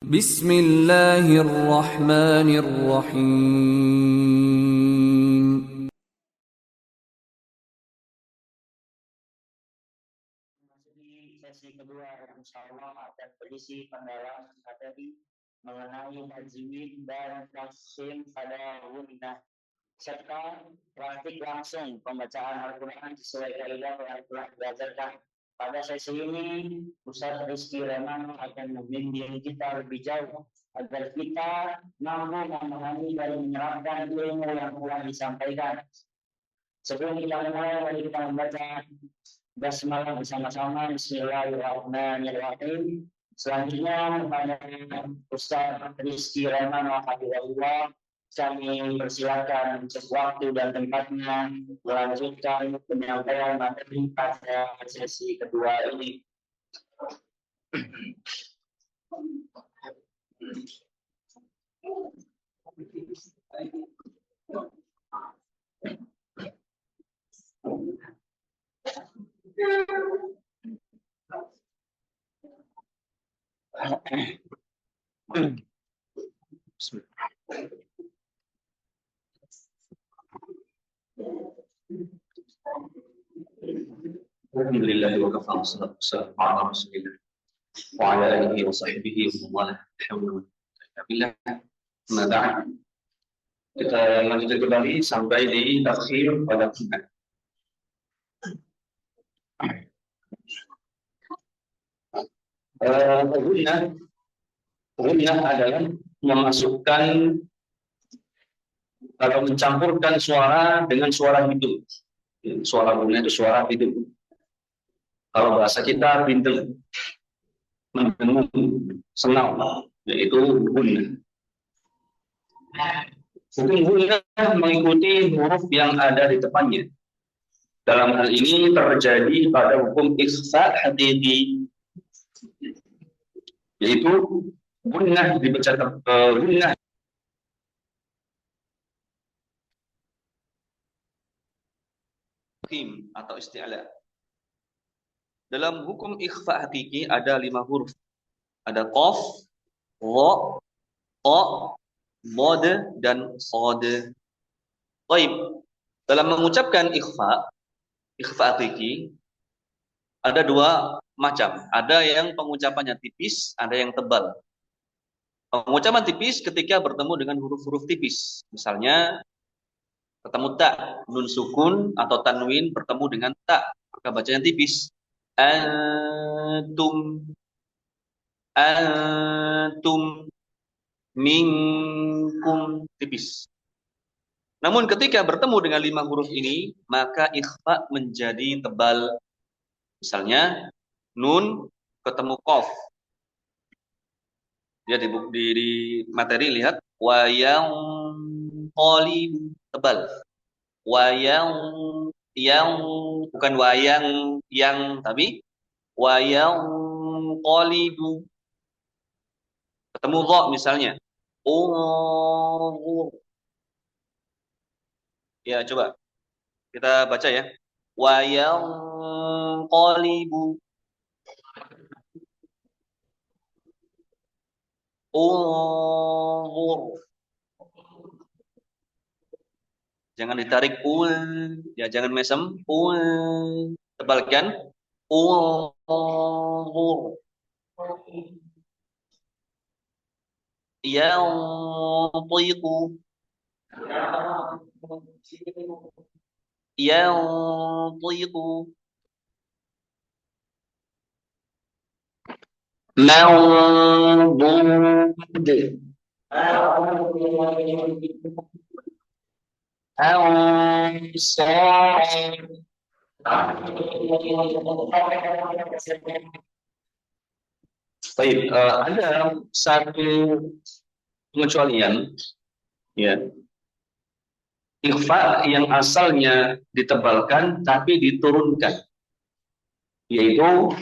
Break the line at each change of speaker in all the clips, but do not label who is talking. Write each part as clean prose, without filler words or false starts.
Bismillahirrahmanirrahim.
Memasuki sesi kedua, insyaallah akan berisi pendalam materi mengenai tajwid dan tafsir pada gunnah serta praktik langsung pembacaan Al-Quran sesuai kaidah yang telah diajarkan. Pada sesi ini, Ustaz Rizky Rahman akan membimbing kita lebih jauh agar kita mampu memahami dan menyerapkan ilmu yang telah disampaikan. Sebelum kita mulai, mari kita membaca basmalah bersama-sama. Bismillahirrahmanirrahim. Selanjutnya kepada Ustaz Rizky Rahman Wahidullah, kami persilakan untuk waktu dan tempatnya melanjutkan penyampaian materi pada sesi kedua ini.
Alhamdulillah wa kafa wassalatu wassalamu ala rasulillah wa ala alihi wa sahbihi wa man walah. Kita lanjutkan kembali sampai di tafsir pada gunnah. Gunnah adalah memasukkan atau mencampurkan suara dengan suara hidup. Suara gunnah itu suara hidup. Kalau bahasa kita bindel, mendengung, senang, yaitu gunnah. Hukum gunnah mengikuti huruf yang ada di depannya. Dalam hal ini terjadi pada hukum ikhfa hakiki, yaitu gunnah dibaca gunnah atau isti'la. Dalam hukum ikhfa hakiki ada 5 huruf. Ada qaf, ra, ta, mod, dan sad. Baik. Dalam mengucapkan ikhfa hakiki ada 2 macam. Ada yang pengucapannya tipis, ada yang tebal. Pengucapan tipis ketika bertemu dengan huruf-huruf tipis. Misalnya ketemu ta, nun sukun atau tanwin bertemu dengan ta, maka bacanya tipis. Antum, minkum, tipis. Namun ketika bertemu dengan 5 huruf ini, maka ikhfa menjadi tebal. Misalnya nun ketemu qaf. Ya, di materi lihat wayang qalib, tebal. Wayang bukan wayang yang, tapi wayang qalibu. Ketemu dha misalnya. Ya, coba kita baca ya. Wayang qalibu. Jangan ditarik ya, jangan mesem. Tebalkan. Yantiqu. Yantiqu. Mawdud. Baik, ada satu pengecualian, ya. Ikhfa yang asalnya ditebalkan tapi diturunkan, yaitu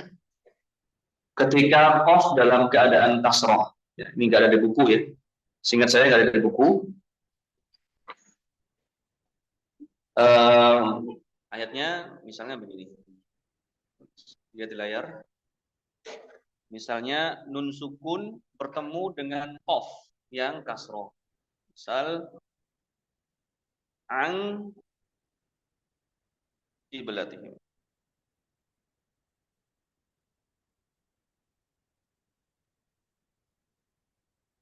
ketika qaf dalam keadaan kasroh. Ya, ini nggak ada di buku ya. Seingat saya nggak ada di buku. Ayatnya misalnya begini. Lihat di layar. Misalnya nun sukun bertemu dengan qaf yang kasroh. Misal an qiblatihim.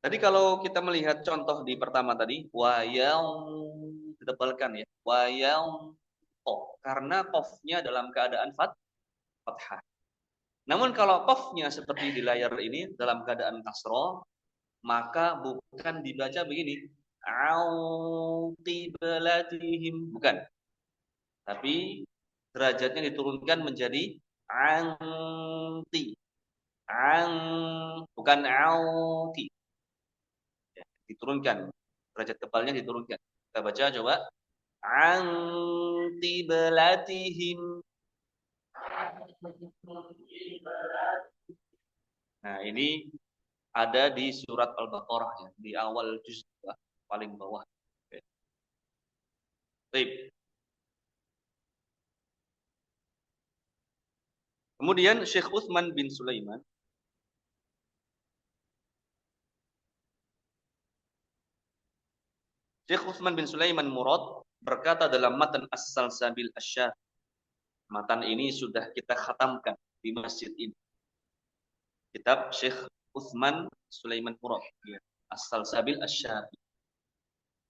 Tadi kalau kita melihat contoh di pertama tadi, wayang ditebalkan ya, wayang karena qafnya dalam keadaan fathah. Namun kalau qafnya seperti di layar ini dalam keadaan kasroh, maka bukan dibaca begini, au qiblatihim, bukan. Tapi derajatnya diturunkan menjadi anti, bukan auti. Diturunkan, derajat tebalnya diturunkan. Kita baca coba, anti belatihim. Nah ini ada di surat Al-Baqarah ya, di awal juz paling bawah. Baik. Kemudian Syekh Utsman bin Sulaiman Murad berkata dalam matan As-Salsabil Asy-Syaf. Matan ini sudah kita khatamkan di masjid ini. Kitab Syekh Utsman Sulaiman Murad, ya. As-Salsabil Asy-Syaf.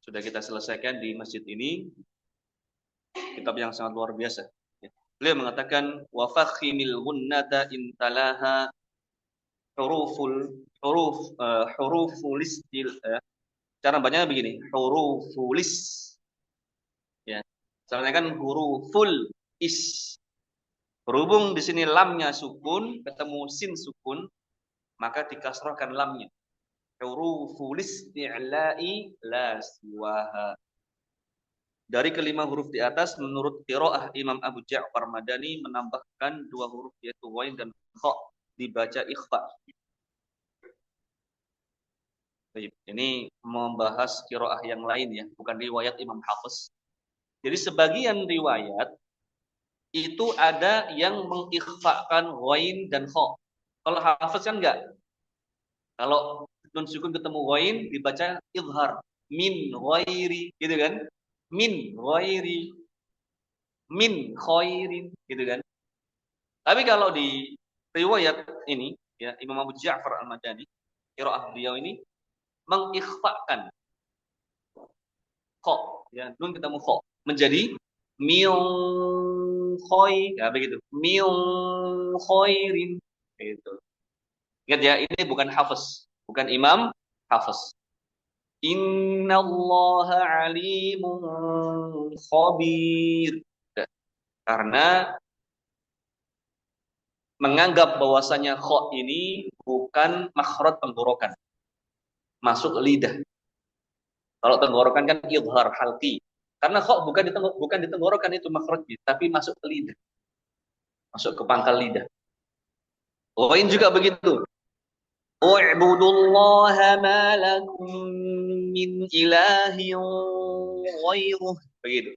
Sudah kita selesaikan di masjid ini. Kitab yang sangat luar biasa. Beliau mengatakan wa fakhimil gunnata intalaha huruful istil. Cara bacanya begini, hurufulis. Ya. Caranya kan huruful is. Berhubung di sini lamnya sukun, ketemu sin sukun, maka dikasrahkan lamnya. Hurufulis isti'la'i la siwaha. Dari kelima huruf di atas, menurut qiraah Imam Abu Ja'far Madani menambahkan dua huruf yaitu wain dan kha dibaca ikhfa. Ini membahas qiraah yang lain ya, bukan riwayat Imam Hafiz. Jadi sebagian riwayat itu ada yang mengikhfakan wain dan kha. Kalau Hafiz kan enggak. Kalau nun sukun ketemu wain dibaca izhar, min ghairi, gitu kan? Min ghairi, min khairin, gitu kan? Tapi kalau di riwayat ini ya Imam Abu Ja'far Al-Madani, qiraah beliau ini mengikhfakan kha, ya nun ketemu kha menjadi min khair, ya begitu. Min khairin, gitu. Ingat ya, ini bukan Hafiz, bukan Imam Hafiz. Innallaha alimun khabir. Karena menganggap bahwasanya kha ini bukan makhraj tenggorokan, masuk lidah. Kalau tenggorokan kan idhar halqi. Karena kha bukan di tenggorokan itu makhrajnya, tapi masuk ke lidah. Masuk ke pangkal lidah. Wain juga begitu. U'budullaha ma lakum min ilahin ghairuh. Begitu.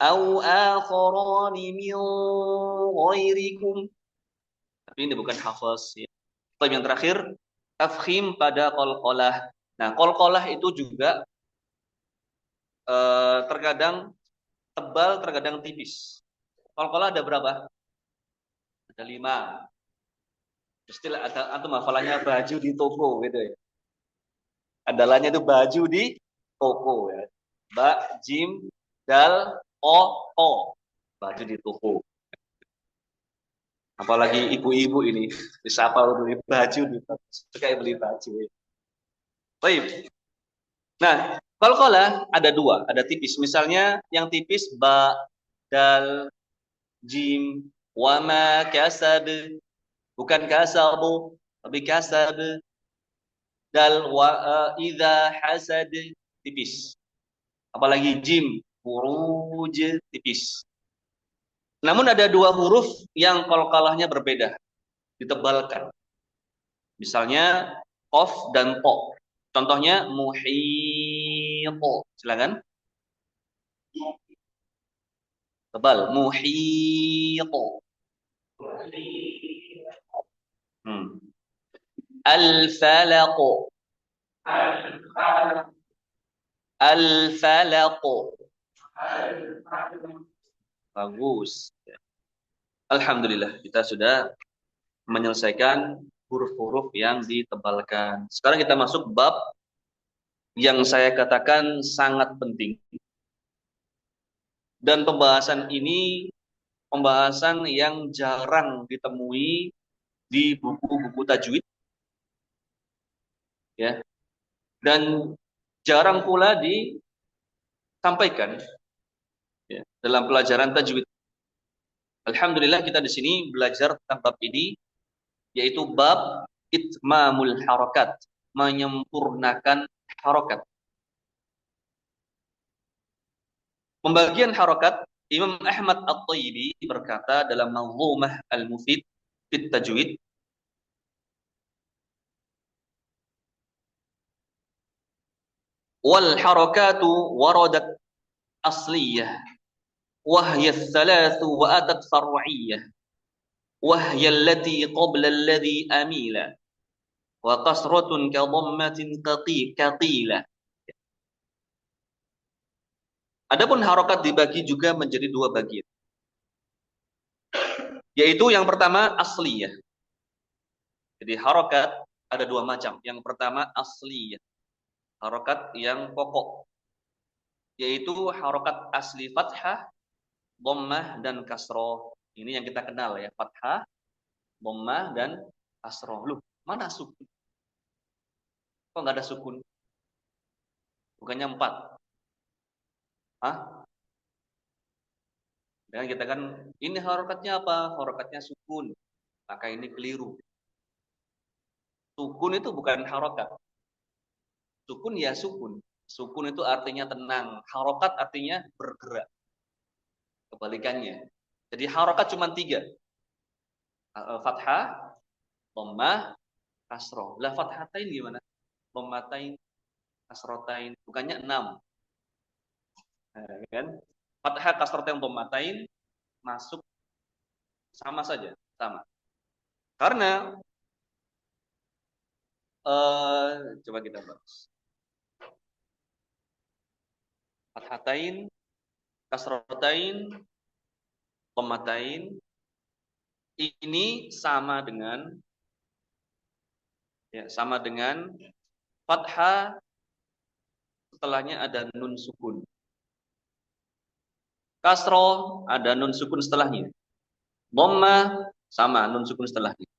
Au akharani min ghairikum. Tapi ini bukan hafaz ya. Yang terakhir, tafkhim pada qalqalah. Nah, qalqalah itu juga terkadang tebal, terkadang tipis. Qalqalah ada berapa? Ada 5. Istilah atau hafalannya baju di toko gitu ya. Andalanya itu baju di toko ya. Ba, jim, dal, o. Baju di toko. Apalagi ibu-ibu ini disapa beli baju di toko. Kayak beli baju. Ya. Baik. Nah, qalqalah ada 2, ada tipis. Misalnya yang tipis ba, dal, jim, wama kasab. Bukan kasabu, tapi kasab. Dal wa idza hasad tipis. Apalagi jim, buruj tipis. Namun ada 2 huruf yang qalqalahnya berbeda, ditebalkan. Misalnya qaf dan ta. Contohnya muhit. Silakan. Tebal, muhit. Al-falaq. Al-falaq. Bagus. Alhamdulillah, kita sudah menyelesaikan huruf-huruf yang ditebalkan. Sekarang kita masuk bab yang saya katakan sangat penting. Dan pembahasan ini pembahasan yang jarang ditemui di buku-buku tajwid, ya, dan jarang pula disampaikan, ya, dalam pelajaran tajwid. Alhamdulillah kita di sini belajar tentang bab ini, yaitu bab itmamul harakat, menyempurnakan harakat. Pembagian harakat, Imam Ahmad At-Thayyibi berkata dalam Manzumah Al-Mufid fit Tajwid, wal harakatu waradat asliyah وهي الثلاث وأتت فرعية وهي التي قبل الذي أميل وقصرة كضمة كقيلة. Adapun harokat dibagi juga menjadi dua bagian, yaitu yang pertama asliyah. Jadi harokat ada dua macam. Yang pertama asliyah, harokat yang pokok, yaitu harokat asli fathah, dhammah dan kasroh. Ini yang kita kenal ya, fathah, dhammah dan kasroh. Loh, mana sukun? Kok nggak ada sukun? Bukannya 4? Hah? Dan kita kan, ini harokatnya apa? Harokatnya sukun. Maka ini keliru. Sukun itu bukan harokat. Sukun ya sukun. Sukun itu artinya tenang. Harokat artinya bergerak. Kebalikannya. Jadi harokat cuma 3. Fathah, dhammah, kasroh. Lah fathatain gimana? Dhammatain, kasrotain. Bukannya 6. Kan? Fathah, kasrotain, dhammatain masuk sama saja. Sama. Karena coba kita bahas. Fathatain, kasrotain, dhammatain ini sama dengan fathah setelahnya ada nun sukun. Kasroh ada nun sukun setelahnya. Dhammah sama nun sukun setelahnya.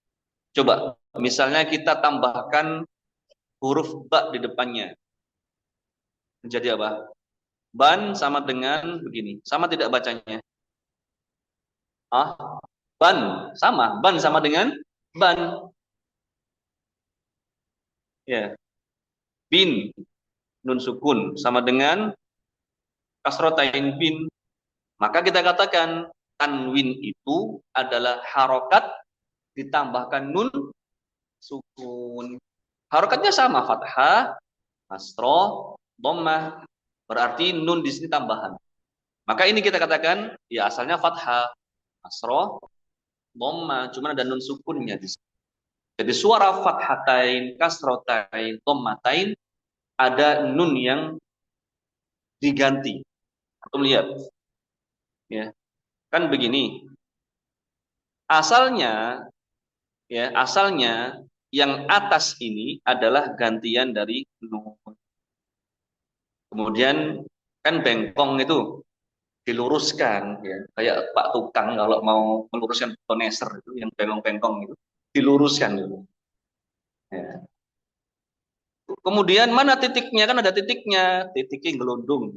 Coba misalnya kita tambahkan huruf ba di depannya. Menjadi apa? Ban sama dengan begini. Sama tidak bacanya? Ban sama. Ban sama dengan ban. Ya. Bin nun sukun sama dengan kasrotain bin. Maka kita katakan tanwin itu adalah harokat ditambahkan nun sukun. Harokatnya sama, fathah, kasroh, dhammah. Berarti nun di sini tambahan. Maka ini kita katakan ya asalnya fathah, kasroh, dhammah, cuma ada nun sukunnya di sini. Jadi suara fathatain, kasrotain, dhammatain ada nun yang diganti. Antum lihat. Ya. Kan begini. Asalnya yang atas ini adalah gantian dari nun. Kemudian kan bengkong itu diluruskan, ya, kayak Pak Tukang kalau mau meluruskan toneser itu yang bengkong-bengkong itu diluruskan gitu. Ya. Kemudian mana titiknya? Kan ada titiknya, titiknya gelundung,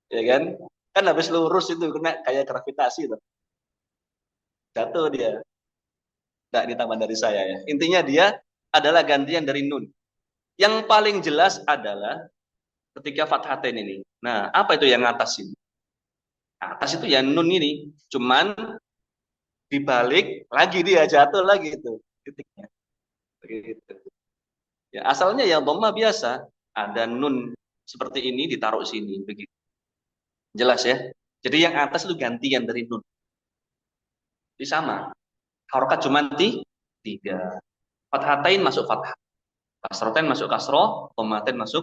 ya kan? Kan habis lurus itu kena kayak gravitasi itu, jatuh dia. Nah, ini tambahan dari saya ya. Intinya dia adalah gantian dari nun. Yang paling jelas adalah ketika fathatain ini. Nah, apa itu yang atas ini? Atas itu ya nun ini, cuman dibalik lagi dia jatuh lagi itu titiknya. Begitu. Ya, asalnya ya dhammah biasa, ada nun seperti ini ditaruh sini begitu. Jelas ya? Jadi yang atas itu gantian dari nun. Jadi sama. Harokat cuma tiga. Fathatain masuk fathah. Kasrotain masuk kasroh. Dhammatain masuk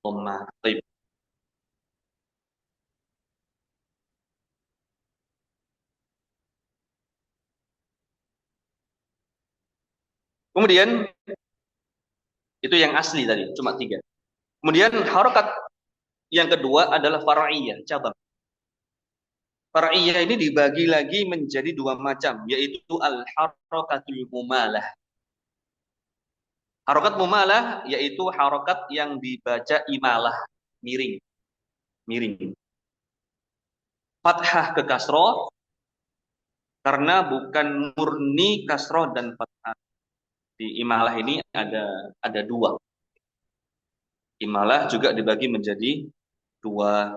dhammah. Baik. Kemudian itu yang asli tadi, cuma tiga. Kemudian harokat yang kedua adalah far'iyah, cabang. Far'iyah ini dibagi lagi menjadi dua macam, yaitu al-harakatul mumalah. Harokat mumalah yaitu harokat yang dibaca imalah, miring. Miring. Fathah ke kasroh, karena bukan murni kasroh dan fathah. Di imalah ini ada dua. Imalah juga dibagi menjadi dua.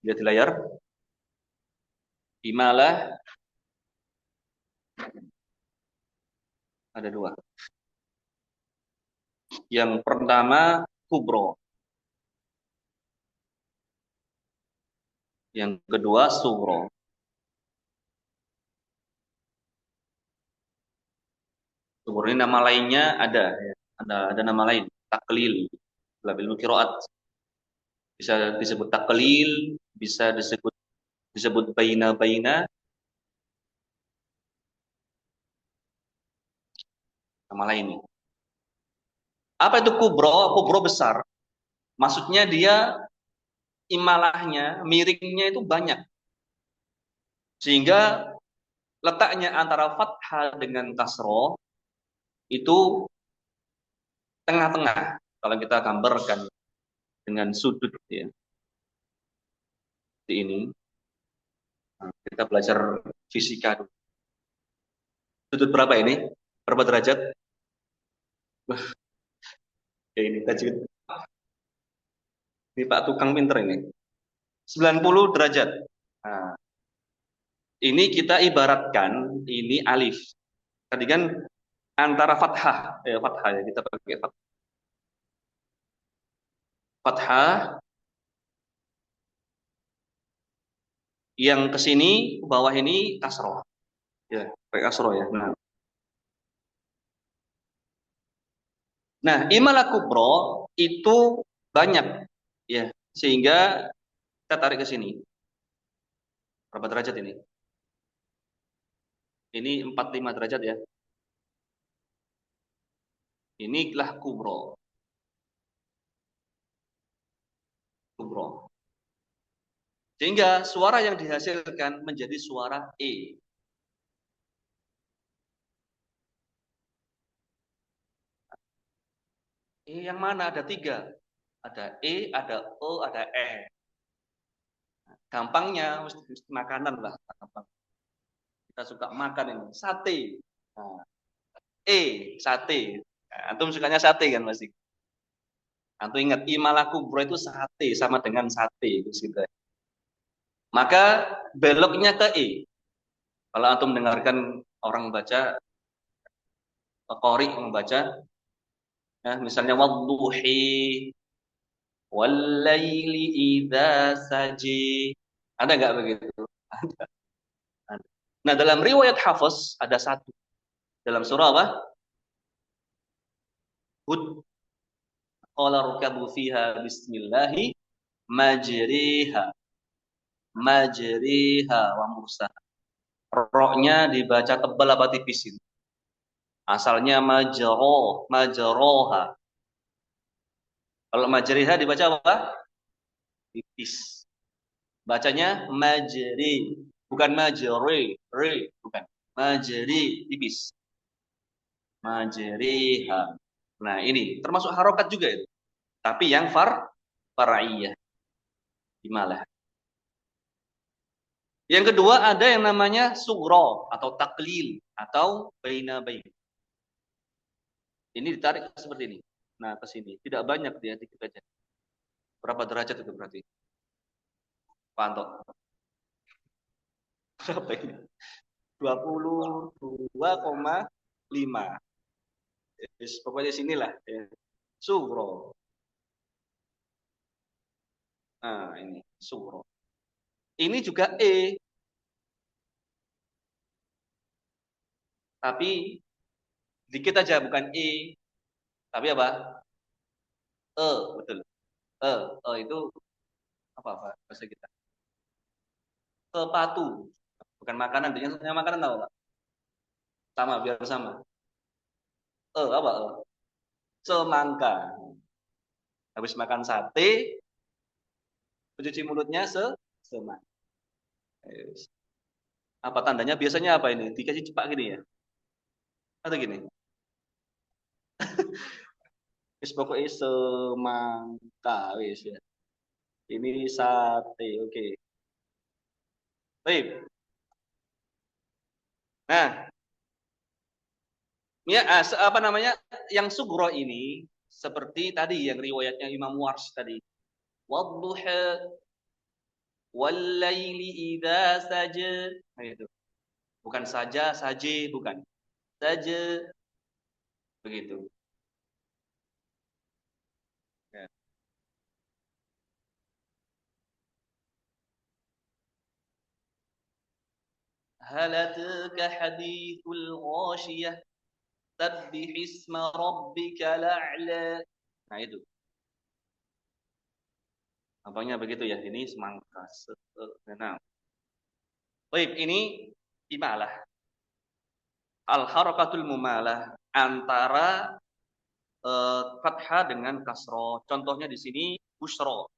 Lihat di layar. Imalah ada dua. Yang pertama kubro. Yang kedua sugro. Sugro ini nama lainnya ada nama lain, taklil. Dalam ilmu qiraat bisa disebut taklil, bisa disebut baina-baina. Nama lain. Apa itu kubro? Kubro besar. Maksudnya dia imalahnya, miringnya itu banyak. Sehingga letaknya antara fathah dengan kasroh itu tengah-tengah. Kalau kita gambarkan dengan sudut ya. Seperti ini. Nah, kita belajar fisika dulu. Sudut berapa ini? Berapa derajat? Ya ini tajwid. Ini Pak tukang pinter ini. 90 derajat. Nah, ini kita ibaratkan ini alif. Tadi kan antara fathah, fathah ya kita pakai fathah. Fathah yang ke sini ke bawah ini kasroh. Ya, pakai kasroh ya. Nah, imalah kubro itu banyak ya, sehingga kita tarik ke sini. Berapa derajat ini? Ini 45 derajat ya. Inilah kubro. Kubro. Sehingga suara yang dihasilkan menjadi suara E. E yang mana? Ada tiga. Ada E, ada O, ada E. Gampangnya mesti makanan lah. Gampang. Kita suka makan ini. Sate. Nah, E, sate. Nah, antum sukanya sate kan pasti. Antum ingat, imalah kubro itu sate, sama dengan sate. Gitu. Maka beloknya ke E. Kalau antum dengarkan orang baca, qari membaca, misalnya wadduhi wallaili idza saji. Ada nggak begitu? Ada. Nah, dalam riwayat Hafiz ada satu. Dalam surah apa? Hud. Qala rukabu fiha bismillahi majriha. Majriha wa mursaha. Roknya dibaca tebal apa tipis ini? Asalnya majroha. Kalau majriha dibaca apa? Tipis. Bacanya majri, bukan majri, bukan. Majri, tipis. Majriha. Nah, ini termasuk harokat juga itu. Tapi yang far'iyah. Imalah. Yang kedua ada yang namanya sugro atau taklil atau baina-bain. Ini ditarik seperti ini. Nah, ke sini. Tidak banyak dia, dikit aja. Berapa derajat itu berarti? Pantau. Berapa ini? 22,5. Pokoknya sinilah. Ya. Sugro. Nah, ini suro. Ini juga E, tapi dikit aja, bukan E, tapi apa? E, betul. E itu apa bahasa kita? Sepatu, bukan makanan. Yang makanan tahu Pak? Sama, biar sama. Apa? Semangka. Habis makan sate, mencuci mulutnya semangka. Yes. Apa tandanya? Biasanya apa ini? Dikasih cepak gini ya? Atau gini? Wis pokoknya semangka wis ya. Ini sate, oke. Baik. Nah, ya apa namanya? Yang sugro ini seperti tadi yang riwayatnya Imam Warsh tadi. Wadduha wal-laili idza saja. Nah, itu. Bukan saja, saje, bukan. Saja begitu. Ya. Hal ataka hadithul ghashiyah sabbih isma rabbikal a'la. Nah, itu. Apanya begitu ya? Ini semangka. Nah. Baik, ini imalah. Al-harakatul mumalah antara fathah dengan kasro. Contohnya di sini busro.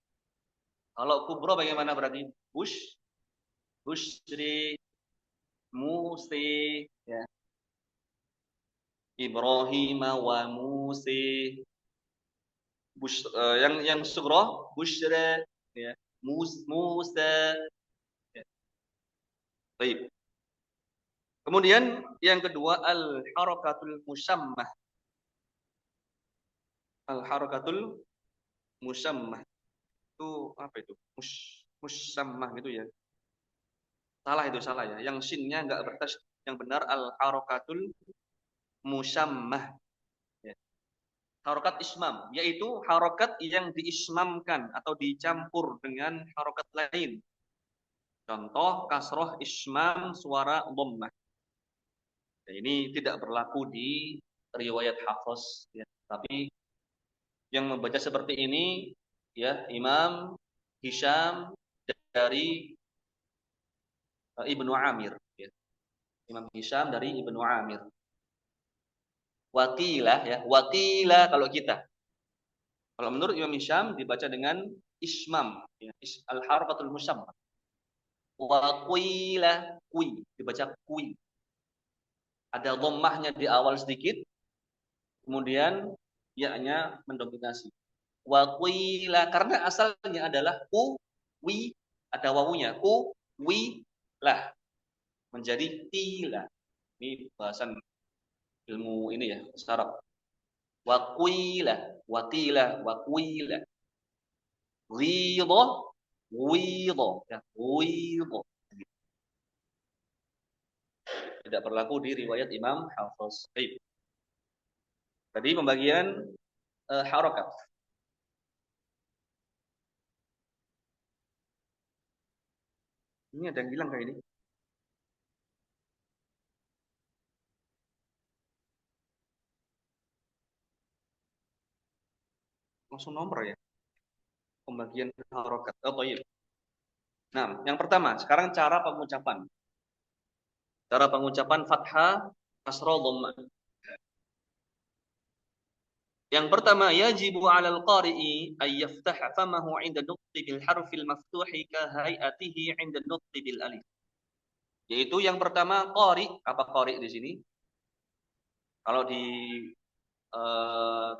Kalau kubro bagaimana berarti? Bushri, musi, ya. Ibrahim wa musi. Yang sugro, bushra, ya. Musa. Ya. Baik. Kemudian yang kedua al-harakatul musammah. Al-harakatul musammah. Itu apa itu? Musammah gitu ya. Salah itu salah ya. Yang shinnya enggak bertas. Yang benar al-harakatul musammah. Ya. Harokat ismam, yaitu harokat yang diismamkan atau dicampur dengan harokat lain. Contoh kasroh ismam suara dhammah. Ya, ini tidak berlaku di riwayat Hafiz, ya. Tapi yang membaca seperti ini ya Imam Hisham dari Ibnu Amir, ya. Imam Hisham dari Ibnu Amir. Wakilah ya, wakilah kalau kita. Kalau menurut Imam Hisham dibaca dengan ismam, ya, al-harakatul musammah. Wakilah kui dibaca kui. Ada dhammahnya di awal sedikit, kemudian ya-nya mendominasi. Wakilah karena asalnya adalah ku wi, ada wawunya ku wi lah menjadi tila. Ini bahasan ilmu ini ya, Arab. Wakilah, wakilah, wakilah. Ridho, widho, ya, widho. Tidak berlaku di riwayat Imam Hafiz. Tadi pembagian harokat. Ini ada yang bilang kayak ini. Langsung nomor ya. Pembagian harokat. Oh iya. Nah, yang pertama, sekarang cara pengucapan. Cara pengucapan fathah, kasrah, dhammah. Yang pertama, yajibu 'alal qari'i ay yaftaha famahu 'inda nutqi bil harfil maftuhi ka hay'atihi 'inda nutqi bil alif. Yaitu yang pertama qari, apa qari di sini? Kalau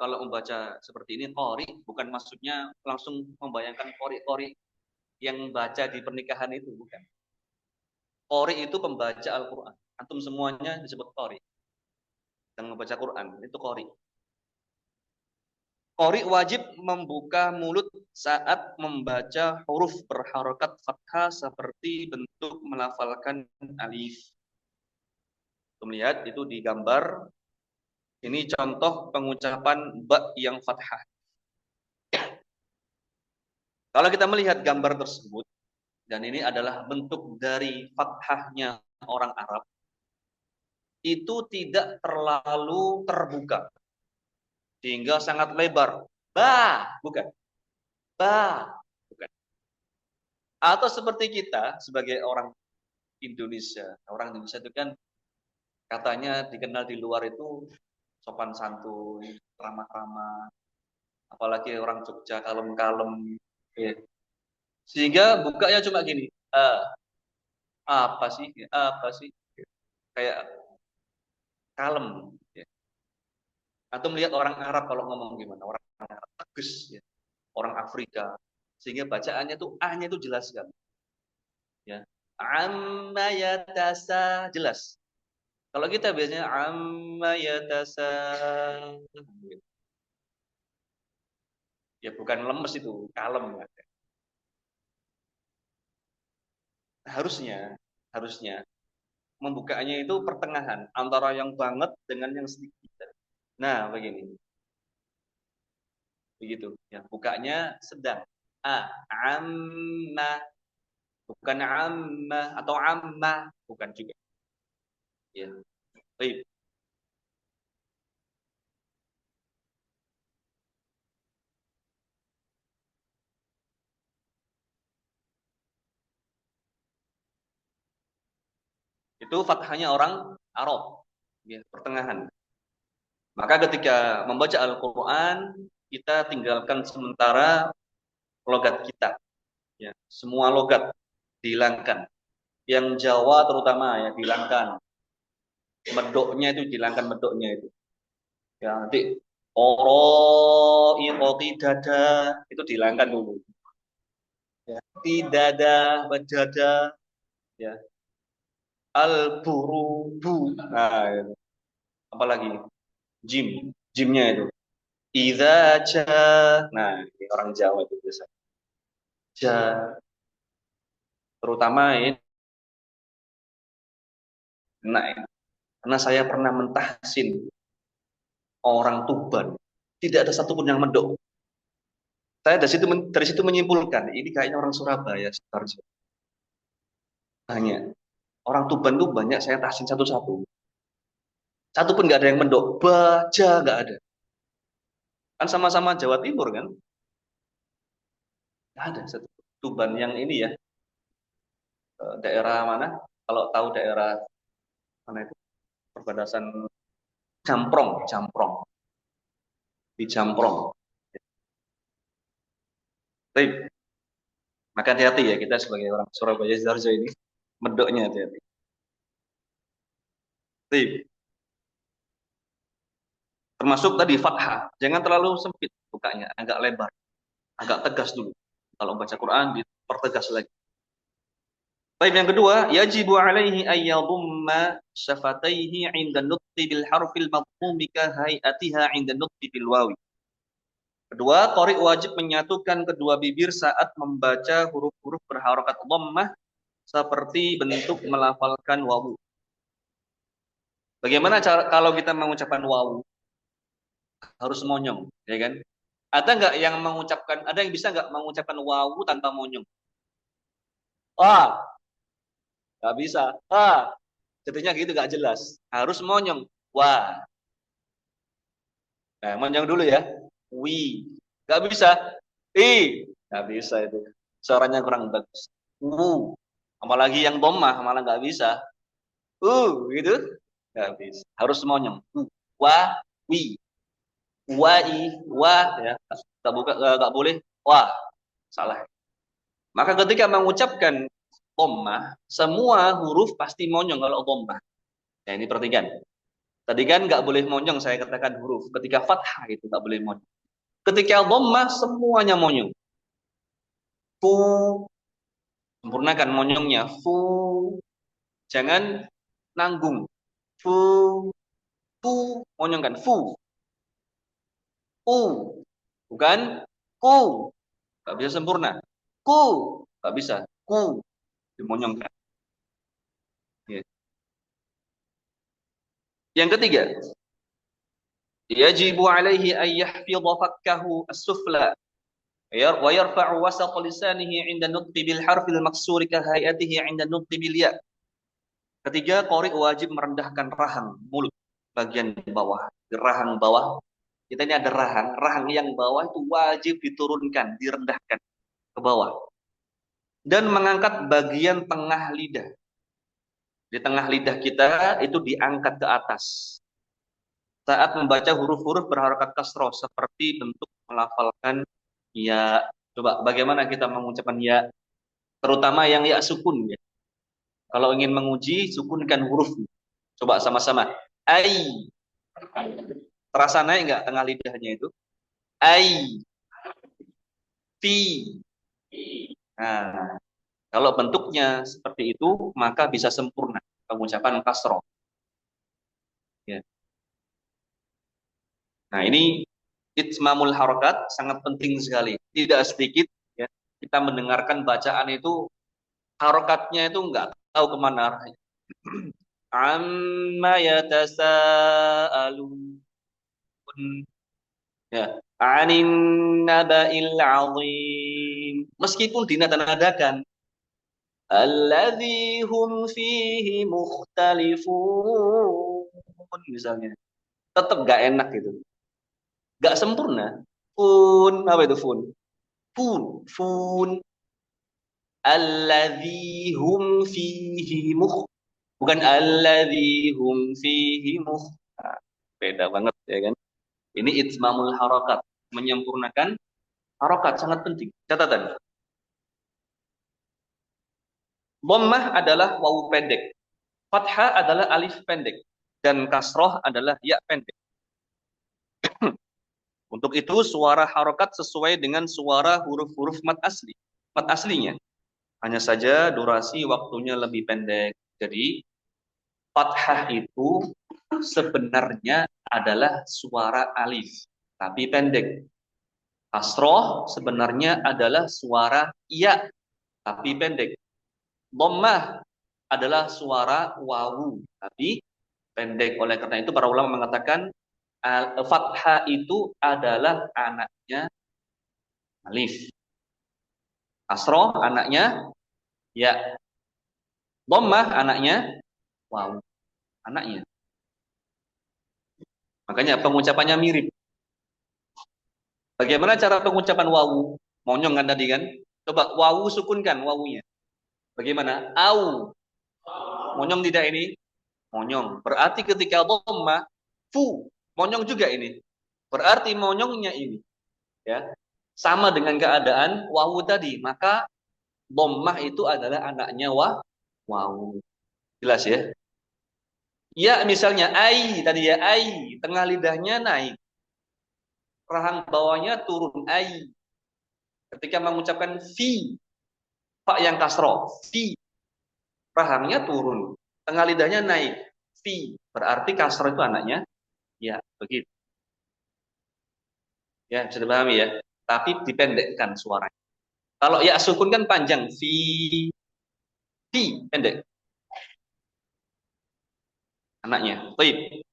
kalau membaca seperti ini qari bukan maksudnya langsung membayangkan qari-qari yang baca di pernikahan itu, bukan. Qari itu pembaca Al-Qur'an. Antum semuanya disebut qari. Yang membaca Quran itu qari. Qari wajib membuka mulut saat membaca huruf berharokat fathah seperti bentuk melafalkan alif. Lihat itu di gambar. Ini contoh pengucapan ba yang fathah. Kalau kita melihat gambar tersebut, dan ini adalah bentuk dari fathahnya orang Arab, itu tidak terlalu terbuka, sehingga sangat lebar. Ba, bukan. Ba, bukan. Atau seperti kita sebagai orang Indonesia. Orang Indonesia itu kan katanya dikenal di luar itu sopan santun, ramah-ramah, apalagi orang Jogja kalem-kalem. Ya. Sehingga bukanya cuma gini, apa sih, apa sih, kayak kalem. Ya. Atau melihat orang Arab kalau ngomong gimana, orang Arab tegas, ya. Orang Afrika, sehingga bacaannya tuh A-nya itu jelas kan, ya. Amma yatasa jelas. Kalau kita biasanya amma yatasa, ya bukan lemes itu, kalem. Harusnya, harusnya membukanya itu pertengahan antara yang banget dengan yang sedikit. Nah, begini, begitu. Ya, bukanya sedang. Amma, bukan amma atau amma, bukan juga. Ya, baik. Itu fathahnya orang Arab, ya, pertengahan. Maka ketika membaca Al-Quran, kita tinggalkan sementara logat kita. Ya, semua logat dihilangkan. Yang Jawa terutama ya dihilangkan. Medoknya itu dihilangkan medoknya itu. Ya, nanti oro, iroti, dada itu dihilangkan dulu. Ya, tidada, bejada, ya, al buru, bu. Nah, itu. Apalagi jim, jimnya itu. Iza ja. Nah, ini orang Jawa itu biasa. Ja, terutama ini. Nah, karena saya pernah mentahsin orang Tuban, tidak ada satupun yang mendok. Saya dari situ menyimpulkan, ini kayaknya orang Surabaya, Sidoarjo. Banyak. Orang Tuban tuh banyak saya tahsin satu-satu. Satu pun nggak ada yang mendok. Baja nggak ada. Kan sama-sama Jawa Timur kan? Nggak ada satu. Tuban yang ini ya, daerah mana? Kalau tahu daerah mana itu? Perbatasan Jamprong, Jamprong. Di Jamprong. Baik, maka hati-hati ya kita sebagai orang Surabaya Sidoarjo ini. Mendoknya hati-hati. Baik. Termasuk tadi fathah. Jangan terlalu sempit bukanya, agak lebar, agak tegas dulu. Kalau baca Quran dipertegas lagi. Baik, yang kedua, yajibu alaihi ayyadumma syafataihi 'inda nutqi bil harfil madhmumi ka hay'atiha 'inda nutqi bil wawi. Kedua, qari wajib menyatukan kedua bibir saat membaca huruf-huruf berharokat dhammah seperti bentuk melafalkan wawu. Bagaimana cara kalau kita mengucapkan wawu? Harus monyong, ya kan? Ada nggak yang mengucapkan, ada yang bisa nggak mengucapkan wawu tanpa monyong? Wah, nggak bisa. Jadinya gitu nggak jelas. Harus monyong. Wah. Nah, monyong dulu ya. Wi. Nggak bisa. I. Nggak bisa itu. Suaranya kurang bagus. Apalagi yang domah malah nggak bisa. Gitu. Nggak bisa. Harus monyong. Wa. Wi. Wa. I. Wa. Ya. Nggak boleh. Wah. Salah. Maka ketika mengucapkan dhammah, semua huruf pasti monyong kalau dhammah. Ya, ini perhatikan. Tadi kan nggak boleh monyong, saya katakan huruf. Ketika fathah itu nggak boleh monyong. Ketika dhammah semuanya monyong. Fu, sempurnakan monyongnya. Fu, jangan nanggung. Fu, fu, monyongkan. Fu, bukan ku. Nggak bisa sempurna. Ku, nggak bisa. Ku, dimonyongkan. Ya. Yang ketiga, yajibu alaihi an yahfidha fakkahu as-sufla Wa yarfa'u wasat lisanihi 'inda nutqi bil harfil maksuri ka hayatihi 'inda nutqi bil ya. Ketiga, qari wajib merendahkan rahang mulut bagian bawah. Di rahang bawah, kita ini ada rahang, rahang yang bawah itu wajib diturunkan, direndahkan ke bawah. Dan mengangkat bagian tengah lidah. Di tengah lidah kita itu diangkat ke atas. Saat membaca huruf-huruf berharokat kasroh seperti bentuk melafalkan ya. Coba bagaimana kita mengucapkan ya, terutama yang ya sukun ya. Kalau ingin menguji, sukunkan huruf. Coba sama-sama. Ai. Terasa naik nggak tengah lidahnya itu? Ai. Fi. Nah, kalau bentuknya seperti itu, maka bisa sempurna pengucapan kasroh. Ya. Nah, ini itmamul harokat sangat penting sekali. Tidak sedikit ya, kita mendengarkan bacaan itu harokatnya itu nggak tahu kemana arahnya. Amma yatasaalun. Ya, anin naba'il azim. Meskipun dinada-nadakan, alladzi hum fihi mukhtalifun misalnya, tetap nggak enak gitu. Nggak sempurna. Fun, apa itu fun? Fun. Alladzi hum fihi bukan alladzi hum fihi nah, beda banget ya kan. Ini itmamul harokat, menyempurnakan harokat sangat penting. Catatan. Dhammah adalah wawu pendek. Fathah adalah alif pendek. Dan kasroh adalah ya pendek. Untuk itu suara harokat sesuai dengan suara huruf-huruf mat asli. Mat aslinya. Hanya saja durasi waktunya lebih pendek. Jadi fathah itu sebenarnya adalah suara alif. Tapi pendek. Kasroh sebenarnya adalah suara iya. Tapi pendek. Dhammah adalah suara wawu. Tapi pendek. Oleh karena itu para ulama mengatakan fathah itu adalah anaknya alif. Kasroh anaknya ya. Dhammah anaknya wawu. Anaknya. Makanya pengucapannya mirip. Bagaimana cara pengucapan wawu? Monyong kan tadi kan? Coba wawu sukunkan wawunya. Bagaimana? Au. Monyong tidak ini? Monyong. Berarti ketika dhammah fu. Monyong juga ini. Berarti monyongnya ini. Ya. Sama dengan keadaan wawu tadi. Maka dhammah itu adalah anaknya wawu. Jelas ya? Ya misalnya ai tadi ya ai. Tengah lidahnya naik. Rahang bawahnya turun ai. Ketika mengucapkan fi. Fa yang kasroh. Fi. Rahangnya turun. Tengah lidahnya naik. Fi. Berarti kasroh itu anaknya. Ya begitu. Ya, bisa dipahami ya. Tapi dipendekkan suaranya. Kalau ya sukun kan panjang. Fi pendek. Anaknya. Baik.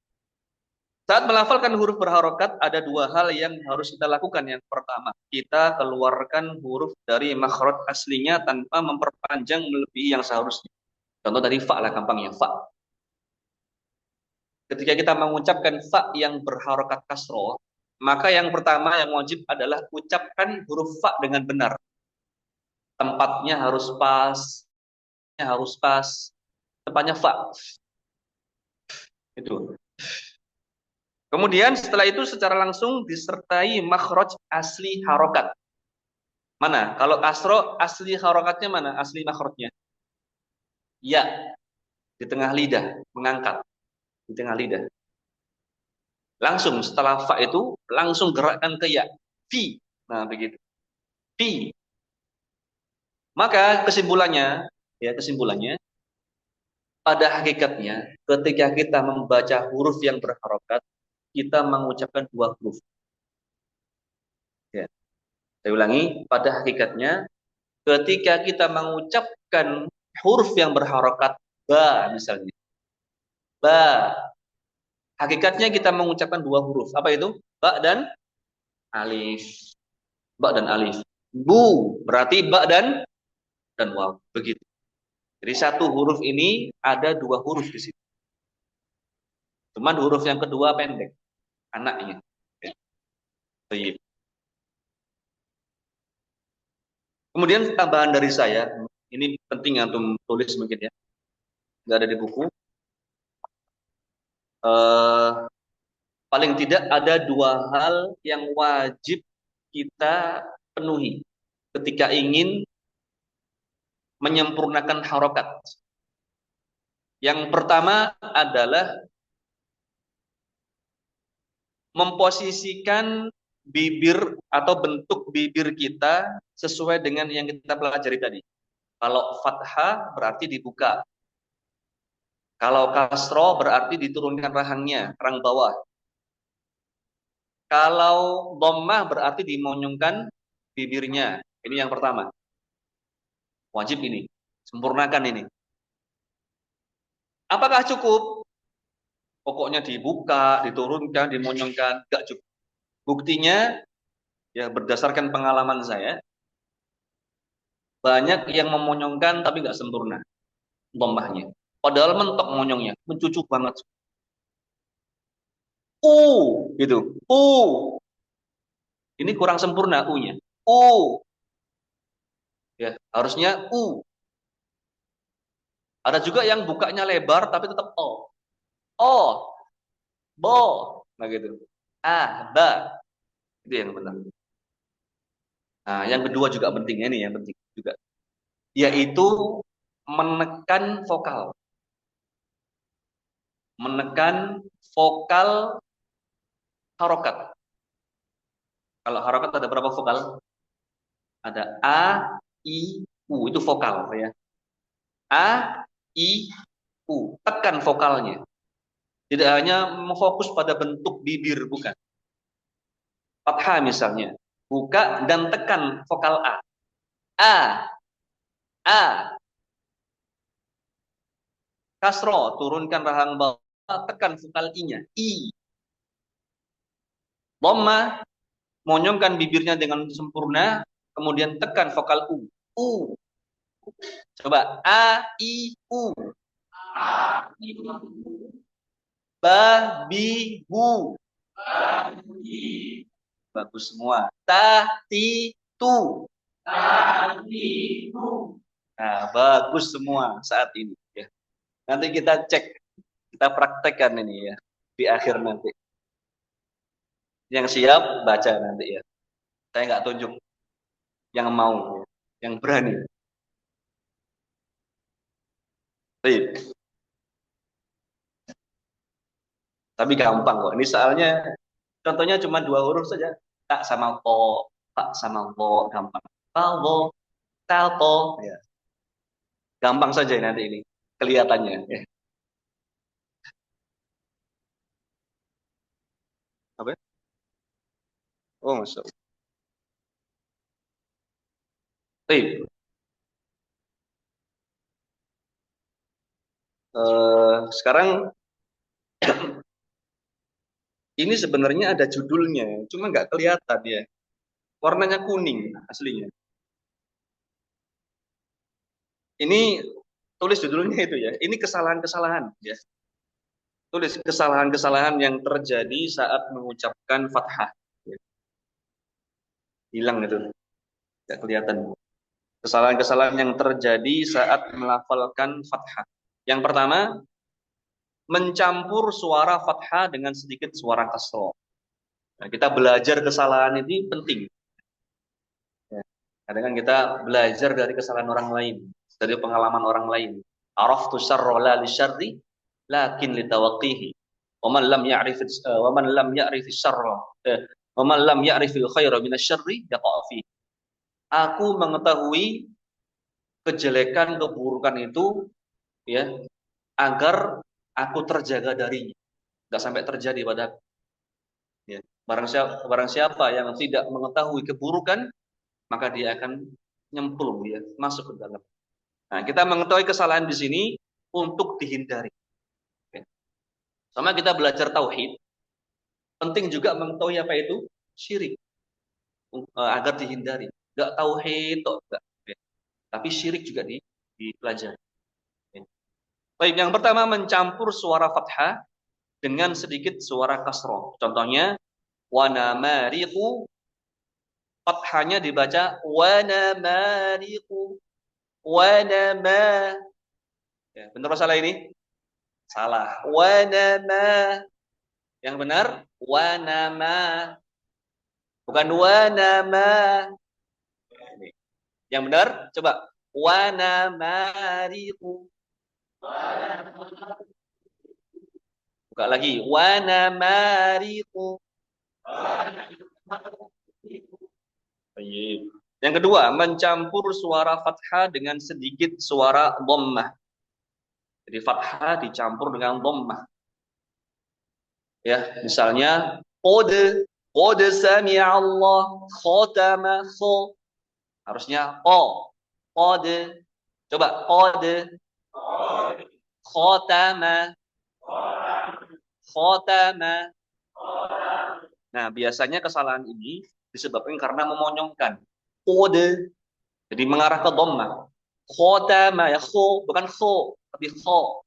Saat melafalkan huruf berharokat, ada dua hal yang harus kita lakukan. Yang pertama, kita keluarkan huruf dari makhraj aslinya tanpa memperpanjang melebihi yang seharusnya. Contoh dari fa lah gampangnya, fa. Ketika kita mengucapkan fa yang berharokat kasroh, maka yang pertama yang wajib adalah ucapkan huruf fa dengan benar. Tempatnya harus pas, tempatnya fa. Itu. Kemudian setelah itu secara langsung disertai makhraj asli harokat. Mana? Kalau kasroh asli harokatnya mana? Asli makhrajnya? Ya, di tengah lidah, mengangkat di tengah lidah. Langsung setelah fa itu langsung gerakkan ke ya. Fi. Nah, begitu. Fi. Maka kesimpulannya pada hakikatnya ketika kita membaca huruf yang berharokat, kita mengucapkan dua huruf. Ya. Saya ulangi, pada hakikatnya ketika kita mengucapkan huruf yang berharokat, ba misalnya. Ba. Hakikatnya kita mengucapkan dua huruf. Apa itu? Ba dan alif. Ba dan alif. Bu berarti ba dan waw. Begitu. Jadi satu huruf ini ada dua huruf di situ. Cuman huruf yang kedua pendek, anaknya. Ya. Baik. Kemudian tambahan dari saya, ini penting untuk tulis mungkin ya, nggak ada di buku. Paling tidak ada dua hal yang wajib kita penuhi ketika ingin menyempurnakan harokat. Yang pertama adalah memposisikan bibir atau bentuk bibir kita sesuai dengan yang kita pelajari tadi. Kalau fathah berarti dibuka. Kalau kasro berarti diturunkan rahangnya, rahang bawah. Kalau dhammah berarti dimonyongkan bibirnya. Ini yang pertama. Wajib ini. Sempurnakan ini. Apakah cukup? Pokoknya dibuka, diturunkan, dimonyongkan. Enggak cukup. Buktinya, ya berdasarkan pengalaman saya, banyak yang memonyongkan tapi nggak sempurna dhammahnya. Padahal mentok monyongnya, mencucuk banget. Gitu. Ini kurang sempurna U-nya. Ya, harusnya U. Ada juga yang bukanya lebar tapi tetap O. O, bo. Nah gitu. Ba. Itu yang benar. Nah, yang kedua juga penting ini yang penting juga. Yaitu menekan vokal. Menekan vokal harokat. Kalau harokat ada berapa vokal? Ada A, I, U. Itu vokal ya. A, I, U. Tekan vokalnya. Tidak hanya memfokus pada bentuk bibir, bukan. Fathah misalnya. Buka dan tekan vokal A. A. A. Kasro, turunkan rahang bawah, tekan vokal I-nya. I. Dhamma, monyongkan bibirnya dengan sempurna, kemudian tekan vokal U. U. Coba. A, I, U. Ba, bi, bu. Bagus semua. Ta, ti, tu. Nah, bagus semua saat ini. Ya. Nanti kita cek, kita praktekkan ini ya di akhir nanti. Yang siap baca nanti ya. Saya nggak tunjuk. Yang mau, yang berani. Baik. Tapi gampang kok. Ini soalnya contohnya cuma dua huruf saja. Tak sama po, pak sama po, gampang. Palvo, talpo, ya. Gampang saja nanti ini kelihatannya. Ya. Apa? Oh, masuk. Baik. Sekarang ini sebenarnya ada judulnya, cuma nggak kelihatan ya. Warnanya kuning aslinya. Ini tulis judulnya itu ya. Ini kesalahan-kesalahan ya. Tulis kesalahan-kesalahan yang terjadi saat mengucapkan fathah. Ya. Hilang itu, nggak kelihatan. Kesalahan-kesalahan yang terjadi saat melafalkan fathah. Yang pertama, mencampur suara fathah dengan sedikit suara kasroh. Nah, kita belajar kesalahan ini penting. Ya. Kadang kita belajar dari kesalahan orang lain, dari pengalaman orang lain. Araftu syarra la li syarri lakin li tawaqqihi. Wa man lam ya'rif wa man lam ya'rif syarra wa man lam ya'rif al khaira min asy-syarri yaqa' fi. Aku mengetahui kejelekan keburukan itu ya agar aku terjaga darinya, nggak sampai terjadi pada ya. Barang siapa yang tidak mengetahui keburukan maka dia akan nyemplung ya masuk ke dalam. Nah, kita mengetahui kesalahan di sini untuk dihindari. Ya. Sama kita belajar tauhid, penting juga mengetahui apa itu syirik agar dihindari. Enggak tauhid tok, enggak. Tapi syirik juga dipelajari. Baik, yang pertama mencampur suara fathah dengan sedikit suara kasroh. Contohnya wanamariqu, fathahnya dibaca wanamariqu, wanama. Ya, benar atau salah ini? Salah. Wanama. Yang benar wanama. Bukan wanama. Yang benar coba wanamariqu. Buka lagi wanamariqu. Baik. Yang kedua, mencampur suara fathah dengan sedikit suara dhammah. Jadi fathah dicampur dengan dhammah. Ya, misalnya qad sami'a Allah khatama kho. Harusnya qad. Coba qad khatama khatama. Nah, biasanya kesalahan ini disebabkan karena memonyongkan kode, jadi mengarah ke dhammah. Khatama ya kho, bukan kho, tapi kho.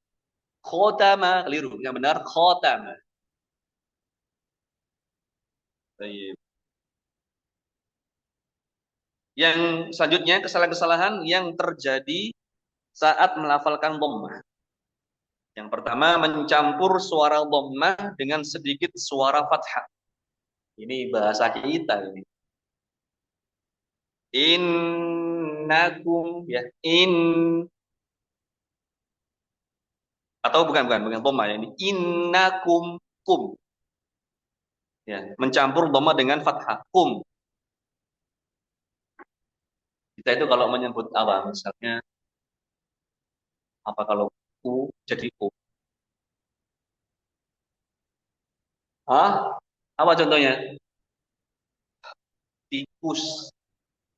Khatama keliru, yang benar khatama. Baik. Yang selanjutnya kesalahan-kesalahan yang terjadi saat melafalkan dhammah. Yang pertama mencampur suara dhammah dengan sedikit suara fathah. Ini bahasa kita ini. Innakum ya atau bukan dhammah ya, ini innakum kum. Ya, mencampur dhammah dengan fathah kum. Kita itu kalau menyebut apa misalnya apa kalau u jadi u. Hah? Apa contohnya? Tikus.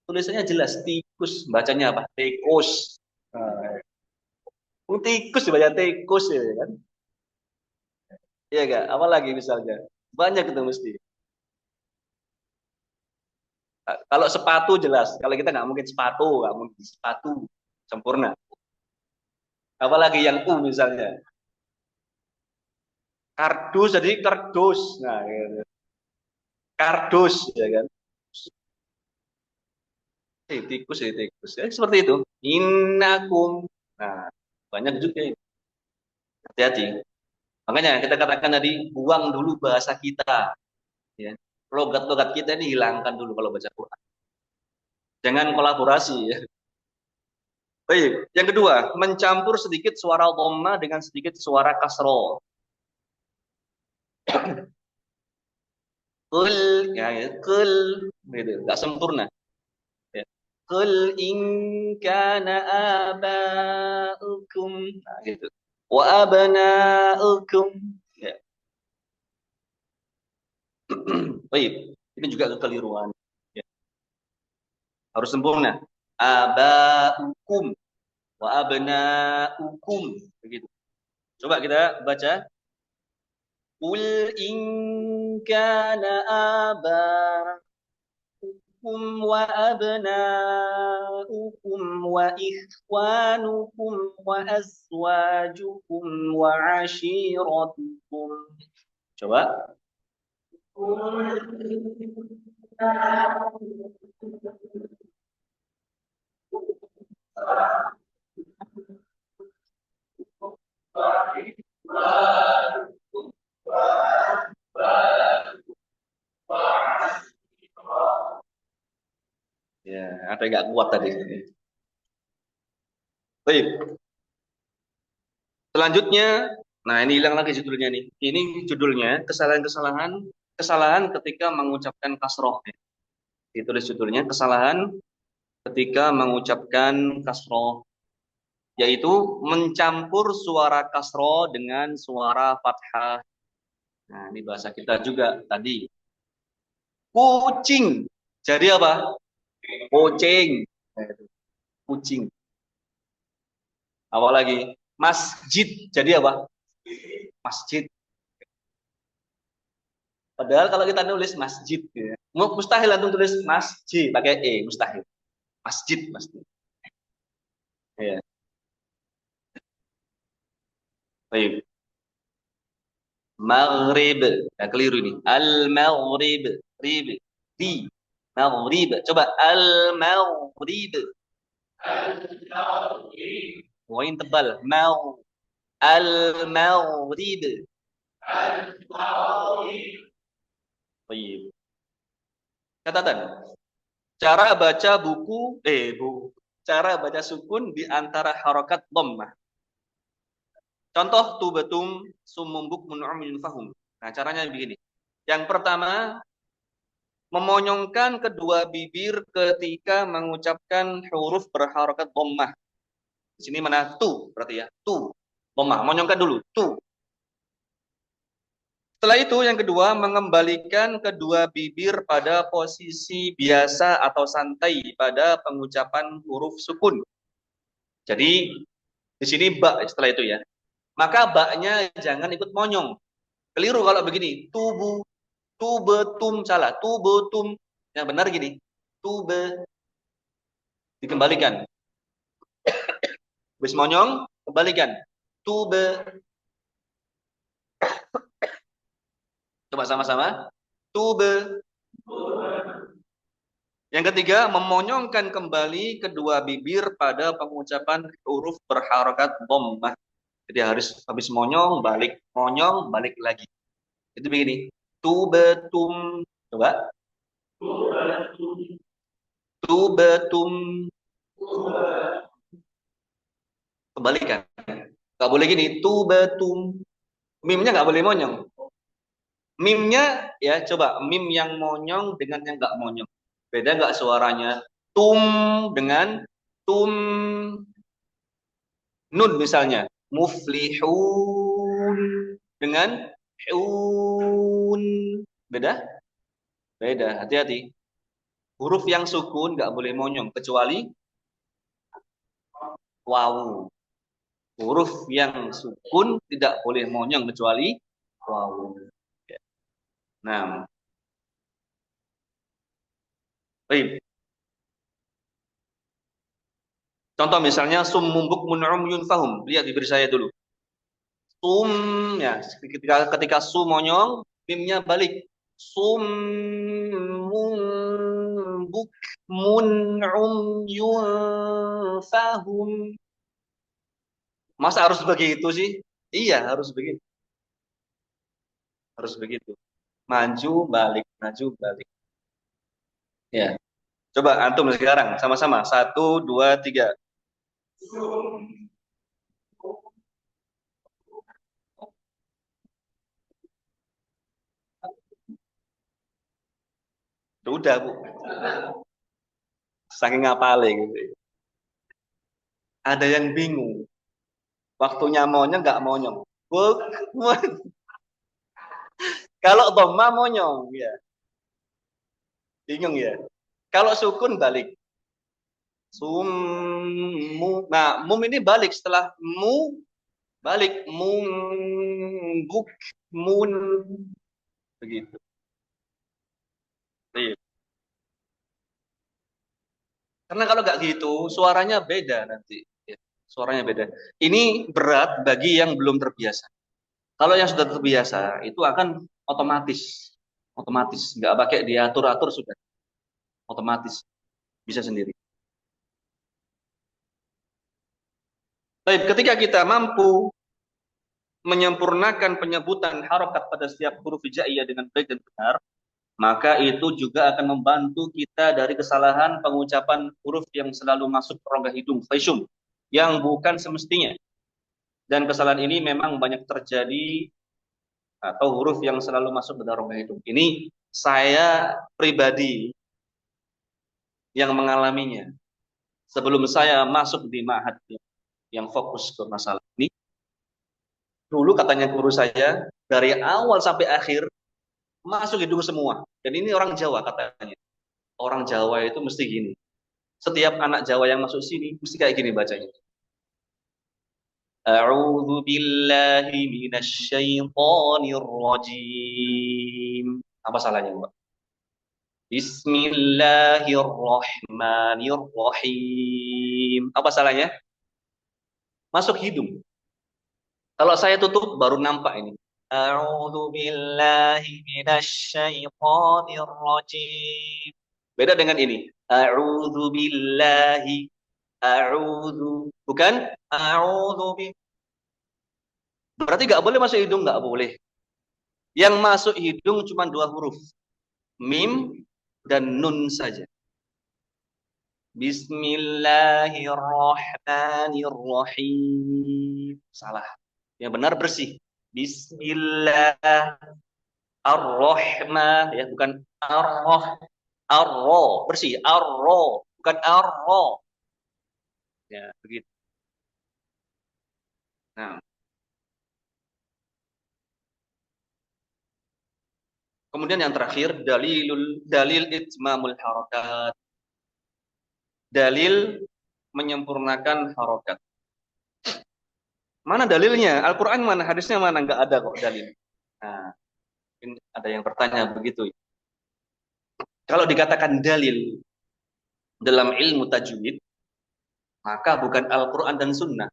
Tulisannya jelas tikus, bacanya apa? Tikus. Nah, tikus dibaca tikus ya kan? Iya enggak? Apa lagi misalnya? Banyak itu mesti. Kalau sepatu jelas, kalau kita nggak mungkin sepatu sempurna. Apalagi yang u misalnya, kardus jadi kardus, nah gitu. Kardus ya kan, tikus ya tikus, ya, seperti itu. Innakum, nah banyak juga ini. Hati-hati. Makanya kita katakan tadi buang dulu bahasa kita, ya. Logat-logat kita ini hilangkan dulu kalau baca Quran. Jangan kolaborasi ya. Baik, yang kedua, mencampur sedikit suara dhamma dengan sedikit suara kasro. Kul, ya, kul, gitu, nggak sempurna. Ya. Kul in kana aba'ukum, nah, gitu. Wa abna'ukum. Ya. Baik, ini juga kekeliruan. Ya. Harus sempurna. Aba'ukum wa abna'ukum, begitu. Coba kita baca. Qul in kana aba'ukum wa abna'ukum wa ikhwanukum wa azwajukum wa ashiratukum. Coba. Ya, ada yang nggak kuat tadi. Baik. Selanjutnya, nah ini hilang lagi judulnya nih. Ini judulnya kesalahan ketika mengucapkan kasroh. Ditulis judulnya kesalahan ketika mengucapkan kasroh, yaitu mencampur suara kasroh dengan suara fathah. Nah, ini bahasa kita juga tadi. Kucing. Jadi apa? Kucing. Kucing. Apa lagi? Masjid. Jadi apa? Masjid. Padahal kalau kita nulis masjid, ya, mustahil antum tulis masjid pakai e, mustahil. Masjid pasti. Ya, baik. Maghrib, nah, keliru ini. Al maghrib, rib, di, maghrib. Coba al maghrib. Wain tebal. Al maghrib. Baik. Catatan. Cara baca cara baca sukun di antara harokat dhammah. Contoh tu betum sumumbuk mun'umin fahum. Nah, caranya begini. Yang pertama, memonyongkan kedua bibir ketika mengucapkan huruf berharokat dhammah. Di sini mana tu berarti ya. Tu. Dhammah. Monyongkan dulu. Tu. Setelah itu yang kedua, mengembalikan kedua bibir pada posisi biasa atau santai pada pengucapan huruf sukun. Jadi di sini ba setelah itu ya. Maka baknya jangan ikut monyong. Keliru kalau begini. Tubetum salah. Tubetum. Yang benar gini. Tube. Dikembalikan. Habis monyong, kembalikan. Tube. Coba sama-sama. Tube. Yang ketiga, memonyongkan kembali kedua bibir pada pengucapan huruf berharokat dhammah. Jadi harus habis monyong, balik lagi. Itu begini. Tubetum. Coba. Tubetum. Kembalikan. Gak boleh gini. Tubetum. Mimnya gak boleh monyong. Mimnya ya coba mim yang monyong dengan yang nggak monyong. Beda nggak suaranya? Tum dengan tum. Nun misalnya. Muflihun dengan un. Beda? Beda. Hati-hati. Huruf yang sukun nggak boleh monyong kecuali wawu. Huruf yang sukun tidak boleh monyong kecuali wawu. Nah, baik. Contoh misalnya sum mumbuk mun'um yunfahum. Lihat bibir saya dulu. Sum ya ketika su monyong, mimnya balik. Sum mumbuk mun'um yunfahum. Masa harus begitu sih? Iya, harus begitu. Harus begitu. Maju balik, maju balik. Ya. Coba antum sekarang sama-sama. 1, 2, 3. Udah, Bu. Saking ngapalin gitu. Ada yang bingung. Waktunya monyong nggak monyong. Kalau dhamma monyong ya. Bingung ya. Kalau sukun balik. Summu. Nah, mum ini balik setelah mu balik buk mun begitu. Iya. Karena kalau nggak gitu, suaranya beda nanti. Ya, suaranya beda. Ini berat bagi yang belum terbiasa. Kalau yang sudah terbiasa, itu akan otomatis. Otomatis. Nggak pakai diatur-atur sudah. Otomatis. Bisa sendiri. Baik, ketika kita mampu menyempurnakan penyebutan harokat pada setiap huruf hijaiyah dengan baik dan benar, maka itu juga akan membantu kita dari kesalahan pengucapan huruf yang selalu masuk rongga hidung, faishum, yang bukan semestinya. Dan kesalahan ini memang banyak terjadi atau huruf yang selalu masuk ke dalam rongga hidung. Ini saya pribadi yang mengalaminya. Sebelum saya masuk di ma'had yang fokus ke masalah ini, dulu katanya guru saya, dari awal sampai akhir, masuk hidung semua. Dan ini orang Jawa katanya. Orang Jawa itu mesti gini. Setiap anak Jawa yang masuk sini, mesti kayak gini bacanya. A'udzu billahi minasyaitonir rajim. Apa salahnya, Mbak? Bismillahirrahmanirrahim. Apa salahnya? Masuk hidung. Kalau saya tutup baru nampak ini. A'udzu billahi minasyaitonir rajim. Beda dengan ini. A'udzu billahi, a'udzu. Bukan? A'udzu bi. Berarti nggak boleh masuk hidung, nggak boleh. Yang masuk hidung cuma dua huruf. Mim dan nun saja. Bismillahirrahmanirrahim. Salah. Yang benar bersih. Bismillah ar-Rahman, ya, bukan ar-Roh. Ar-Ro, bersih. Ar-Ro, bukan ar-Ro. Ya, begitu. Nah, kemudian yang terakhir, dalil itmamul harakat. Dalil menyempurnakan harokat. Mana dalilnya? Al-Quran mana? Hadisnya mana? Nggak ada kok dalil. Nah, mungkin ada yang bertanya begitu. Kalau dikatakan dalil dalam ilmu tajwid, maka bukan Al-Quran dan Sunnah.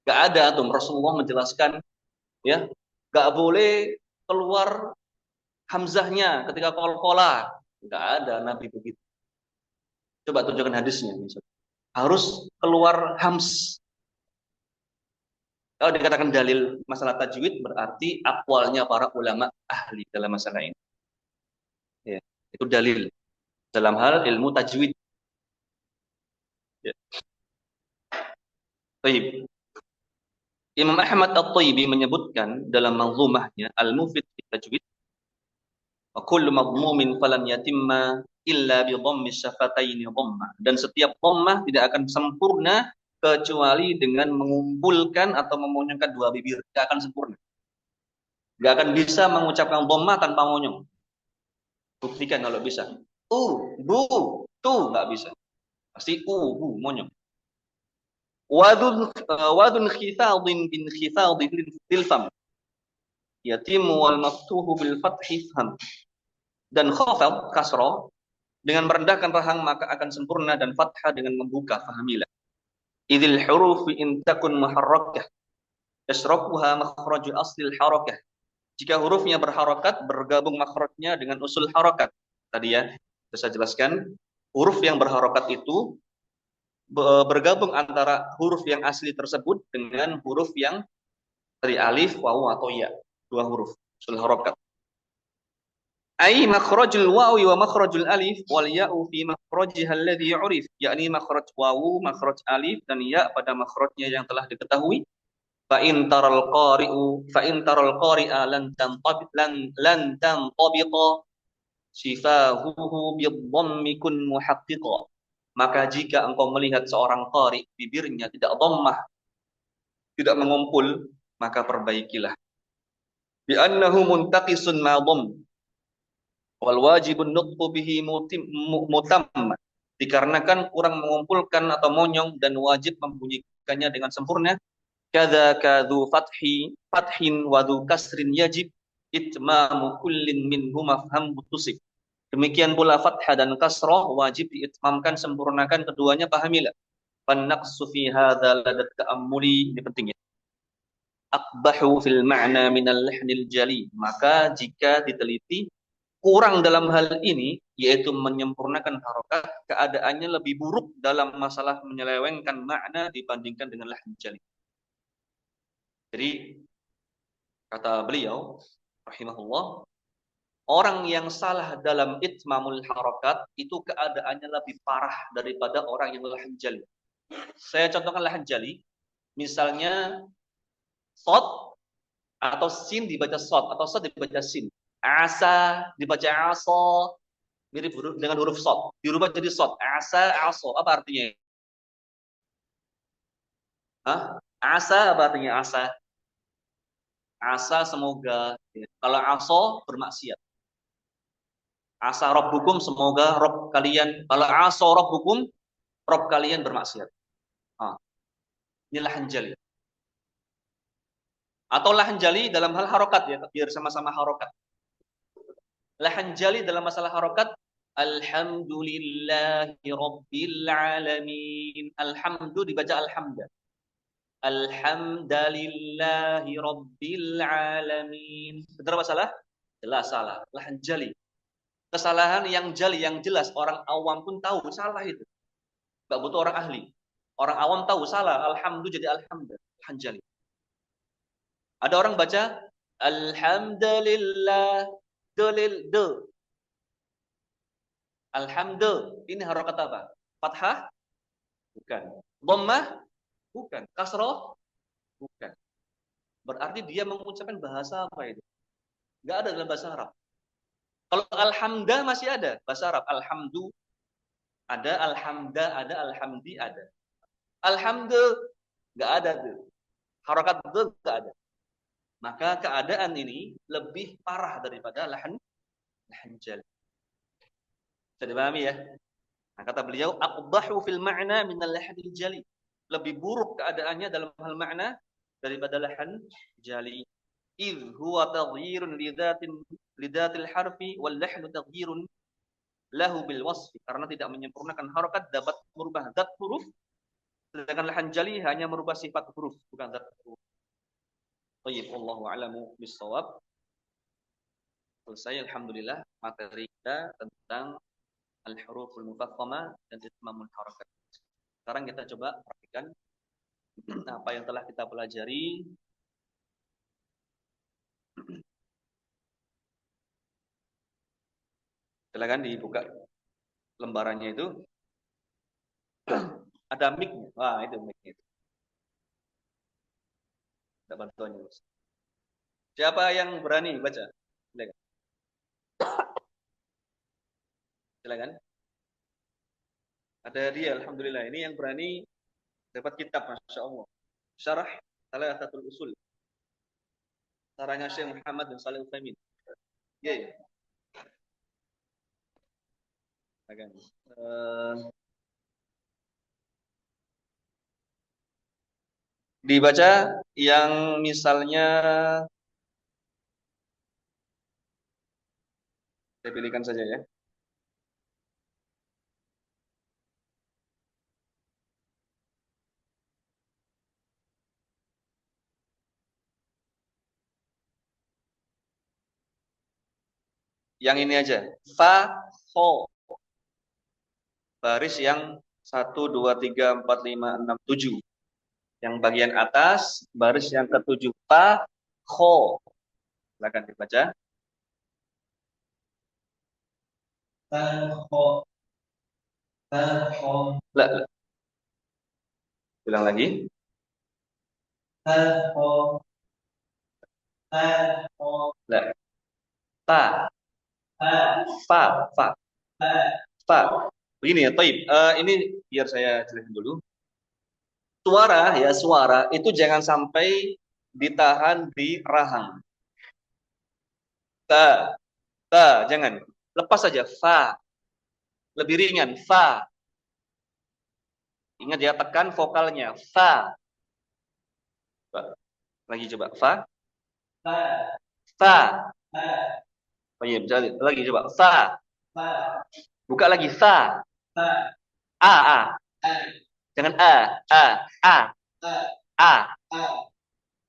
Nggak ada tuh Rasulullah menjelaskan, ya, nggak boleh keluar hamzahnya ketika qalqalah. Nggak ada Nabi begitu. Coba tunjukkan hadisnya. Harus keluar hams. Kalau dikatakan dalil masalah tajwid berarti akwalnya para ulama ahli dalam masalah ini. Ya, itu dalil dalam hal ilmu tajwid. Ya. Baik. Imam Ahmad At-Thayyibi menyebutkan dalam manzumahnya Al-Mufid fi Tajwid, wa kullu madmumin falan yatimma illa bi dhammi syafataini dhammah. Dan setiap dhammah tidak akan sempurna kecuali dengan mengumpulkan atau memonyongkan dua bibir. Tidak akan sempurna. Tidak akan bisa mengucapkan dhammah tanpa monyong. Buktikan kalau bisa. Bu, tu, nggak bisa. Pasti bu, monyong. Wadun khithadin bin khithadin lil fam. Yatimu wal maftuhu bil fathi fam. Dan khafad, kasroh, dengan merendahkan rahang maka akan sempurna, dan fathah dengan membuka, fahamilah. Idil hurufi in takun muharrakah yasraquha makhraju aslil harakah. Jika hurufnya berharokat, bergabung makhrajnya dengan usul harokat. Tadi ya, saya jelaskan, huruf yang berharokat itu bergabung antara huruf yang asli tersebut dengan huruf yang dari alif, wawu, atau ya. Dua huruf, usul harokat. Ai makhrajul wawi wa makhrajul alif wal ya'u fi makhrajiha alladhi yu'rif, yakni makhraj wawu, makhraj alif, dan ya pada makhrajnya yang telah diketahui. Fa in taral qari'a lan tantabiqa sifahuhu bidhammi kun muhaqqiqa. Maka jika engkau melihat seorang qari bibirnya tidak dhammah, tidak mengumpul, maka perbaikilah. Bi annahu muntaqisun ma dhamm wal wajibun nutqu bihi mutamma. Dikarenakan kurang mengumpulkan atau monyong, dan wajib membunyikannya dengan sempurna. Kadzaka dzu fathin wa dzu kasrin yajib itmamu kullin minhum mafham tusik. Demikian pula fathah dan kasrah wajib diitmamkan, sempurnakan keduanya, pahamilah. Fan naqsu fi hadza ladat ta'ammuli, ini pentingnya. Aqbahu fil ma'na minal lahnil jali. Maka jika diteliti, kurang dalam hal ini, yaitu menyempurnakan harokat, keadaannya lebih buruk dalam masalah menyelewengkan makna dibandingkan dengan lahn jali. Jadi, kata beliau, rahimahullah, orang yang salah dalam itmamul harokat, itu keadaannya lebih parah daripada orang yang lahn jali. Saya contohkan lahn jali, misalnya, sod atau sin dibaca sod, atau sod dibaca sin. Asa dibaca aso, mirip dengan huruf sod, dirubah jadi sod. Asa, aso, apa artinya? Hah? Asa apa artinya asa? Asa semoga. Kalau aso bermaksiat. Asa rabbukum, semoga rob kalian. Kalau aso rabbukum, rob kalian bermaksiat. Ini lahn jali. Atau lahn jali dalam hal harokat, ya, biar sama-sama harokat. Lahan jali dalam masalah harokat, alhamdulillahi rabbil alamin. Alhamdu dibaca alhamda. Alhamdulillahi rabbil alamin. Benar apa salah? Jelas salah. Lahan jali. Kesalahan yang jali, yang jelas. Orang awam pun tahu salah itu. Gak butuh orang ahli. Orang awam tahu salah. Alhamdu jadi alhamda. Lahan jali. Ada orang baca alhamdulillah. Delil de. Alhamdulillah. Ini harokat apa? Fathah? Bukan. Dhammah? Bukan. Kasroh? Bukan. Berarti dia mengucapkan bahasa apa itu? Enggak ada dalam bahasa Arab. Kalau alhamda masih ada bahasa Arab. Alhamdu ada, alhamda ada, alhamdi ada. Alhamdulillah enggak ada tuh. Harokat itu enggak ada. Maka keadaan ini lebih parah daripada lahan jali. Bisa dipahami ya? Nah, kata beliau, aqbahu fil ma'na min al-lahanil jali. Lebih buruk keadaannya dalam hal makna daripada lahan jali. Idh huwa taghyirun lidzatil harfi wal lahnu taghyirun lahu bil wasfi. Karena tidak menyempurnakan harokat dapat merubah zat huruf, sedangkan lahan jali hanya merubah sifat huruf, bukan zat huruf. Baik, wallahu a'lamu bis-shawab. Selesai alhamdulillah materi kita tentang al-huruful mufakhama dan itmamul harakat. Sekarang kita coba perhatikan apa yang telah kita pelajari. Silakan dibuka lembarannya itu. Ada mic-nya. Wah, itu mic-nya itu. Ada bantuannya. Siapa yang berani baca? Silakan. Silakan. Ada dia, alhamdulillah. Ini yang berani dapat kitab, masya Allah. Syarah Thalathatul Usul. Sarahnya Syekh Muhammad bin Shalih Al-Utsaimin. Ya. Silakan. Dibaca yang misalnya saya pilihkan saja ya. Yang ini aja. Fa, ho. Baris yang 1, 2, 3, 4, 5, 6, 7. Yang bagian atas, baris yang ke-7. Fa, ho. Silakan dibaca. Fa, ho. Fa, ho. La. Ulang lagi. Fa, ho. Fa, ho. La. Fa. Fa. Fa. Fa. Begini ya, Taib. Ini biar saya jelasin dulu. Suara ya, suara itu jangan sampai ditahan di rahang. Ta, jangan. Lepas saja. Fa. Lebih ringan. Fa. Ingat ya, tekan vokalnya. Fa. Lagi coba. Fa. Fa. Oh iya, bisa lagi coba. Fa. Buka lagi. Fa. A. Jangan A. A.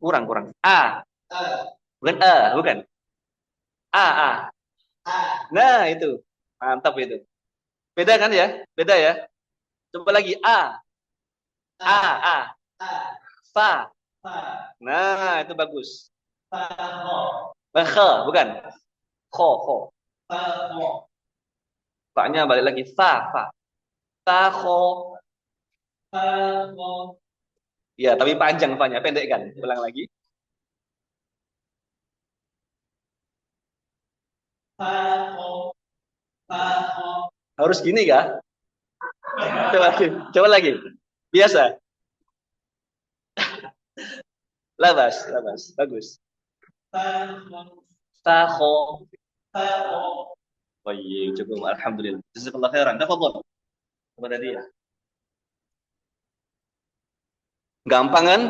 Kurang. A. Bukan A, bukan. A. Nah, itu. Mantap itu. Beda kan ya? Beda ya? Coba lagi A. Fa. Nah, itu bagus. Kha, bukan. Kho. Fa-nya balik lagi. Fa. Ta, kho. Ya, tapi panjang fa-nya, pendek kan? Ulang lagi. Harus gini kah? Coba lagi. Biasa. Labas. Bagus. Takho. Oh iya, cukup. Alhamdulillah. Jazakallah khairan. Tafadhol. Kepada dia. Gampang kan?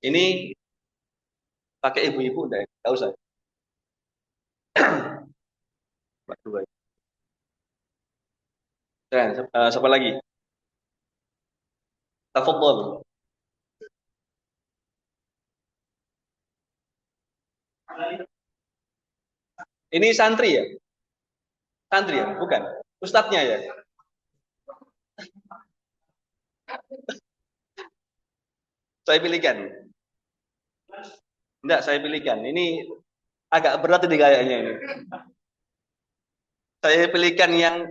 Ini Pakai ibu-ibu enggak usah. Dua. Siapa lagi? Tafadhol. Ini santri ya? Santri ya? Bukan. Ustadznya ya? Saya pilihkan. Enggak, saya pilihkan. Ini agak berat ini kayaknya ini. Saya pilihkan yang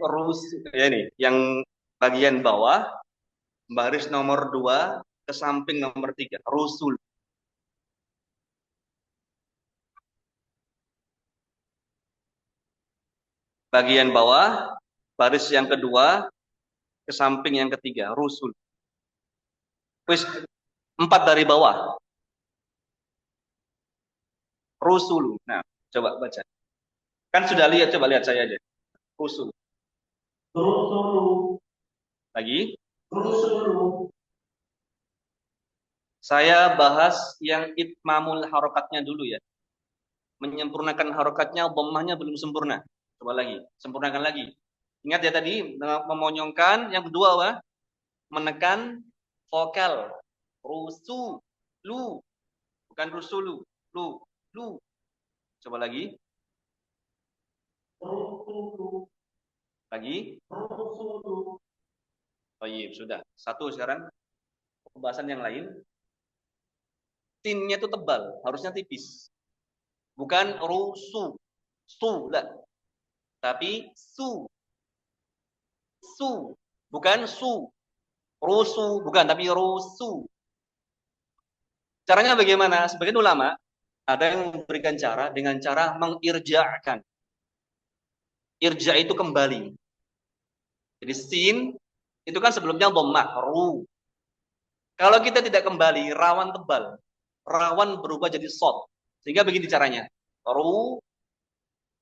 ya ini, yang bagian bawah, baris nomor 2 ke samping nomor 3, rusul. Bagian bawah, baris yang kedua ke samping yang ketiga, rusul. Wis 4 dari bawah. Rusul. Nah, coba baca. Kan sudah lihat, coba lihat saya aja. Rusul.
Rusulu.
Lagi.
Rusulu.
Saya bahas yang itmamul harokatnya dulu ya. Menyempurnakan harokatnya, dhammahnya belum sempurna. Coba lagi, sempurnakan lagi. Ingat ya tadi, memonyongkan. Yang kedua apa? Menekan vokal. Rusu, lu. Bukan rusulu. Lu, lu. Coba lagi.
Rusulu.
Lagi.
Rusulu.
Baik, sudah. Satu sekarang. Pembahasan yang lain. Tinnya itu tebal, harusnya tipis. Bukan rusu. Su, lah. Tapi su. Su. Bukan su. Rusu. Bukan, tapi rusu. Caranya bagaimana? Sebagian ulama ada yang memberikan cara dengan cara mengirja'kan. Irja itu kembali. Jadi sin itu kan sebelumnya dhammah, ru. Kalau kita tidak kembali, rawan tebal. Rawan berubah jadi shad. Sehingga begini caranya. Ru,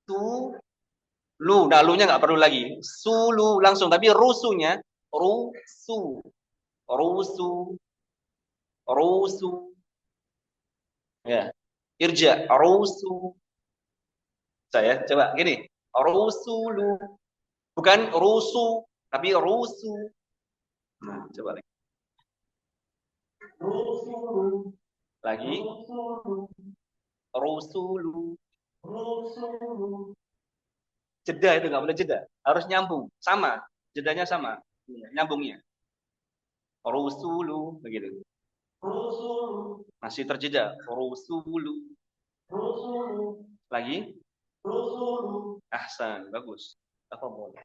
tu, lu. Nah, lu-nya nggak perlu lagi. Sulu langsung. Tapi rusunya, rusu. Rusu. Rusu. Ya. Irja, rusu. Saya coba gini. Rusulu. Bukan rusu, tapi rusu. Nah, coba lagi.
Rusulu.
Lagi.
Rusulu.
Rusulu.
Rusulu.
Jeda itu nggak boleh jeda. Harus nyambung. Sama. Jedanya sama. Nyambungnya. Rusulu. Begitu.
Rusulu.
Masih terjeda. Rusulu.
Rusulu.
Lagi.
Rusulu.
Ahsan. Bagus. Apa boleh?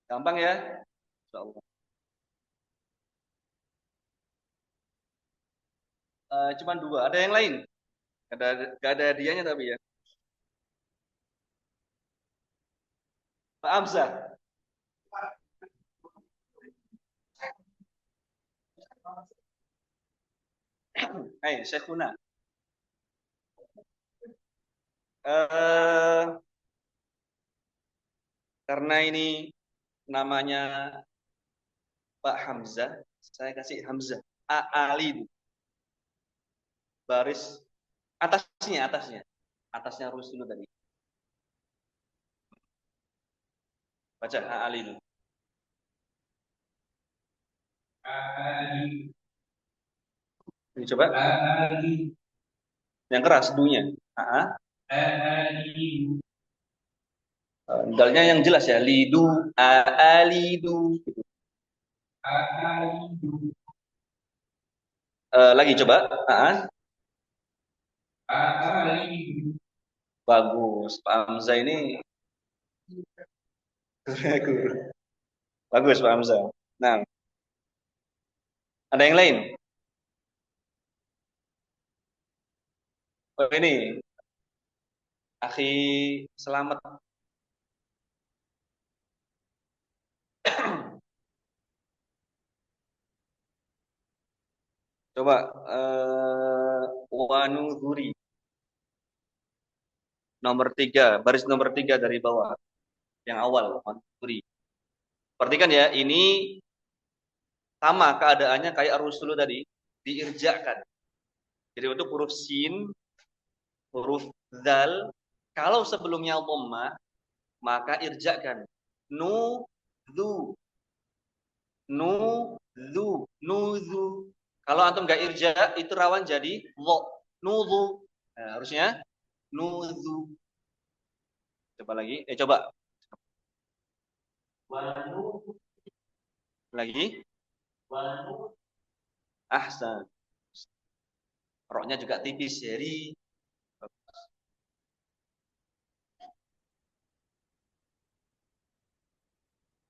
Gampang ya? Insyaallah. Cuma 2. Ada yang lain? Gak ada hadiahnya tapi ya. Pak Hamzah. Hai, Syekhuna. Karena ini namanya Pak Hamzah, saya kasih Hamzah. Ali. Baris atasnya. Atasnya harus dulu tadi. Baca Ali dulu. Ali. Ini coba. Ali. Yang keras dunya. Ali. Dalnya yang jelas ya. Lidu. Alidu. Alidu. Lagi coba. Alidu. Bagus. Pak Hamzah ini. Bagus Pak Hamzah. Nah. Ada yang lain? Oh ini. Akhi selamat. Coba wanuduri. Nomor 3, baris nomor 3 dari bawah. Yang awal, wanuduri. Perhatikan ya, ini Sama keadaannya kayak ar-rusulu tadi, diirjakan. Jadi untuk huruf sin, huruf zal, kalau sebelumnya dhammah, maka irjakan. Nu, zu, nu, zu, nuzu. Kalau antum nggak irja, itu rawan jadi lo, nuzu. Nah, harusnya nuzu. Coba lagi, coba. Lagi. Ahsan. Roknya juga tipis, jadi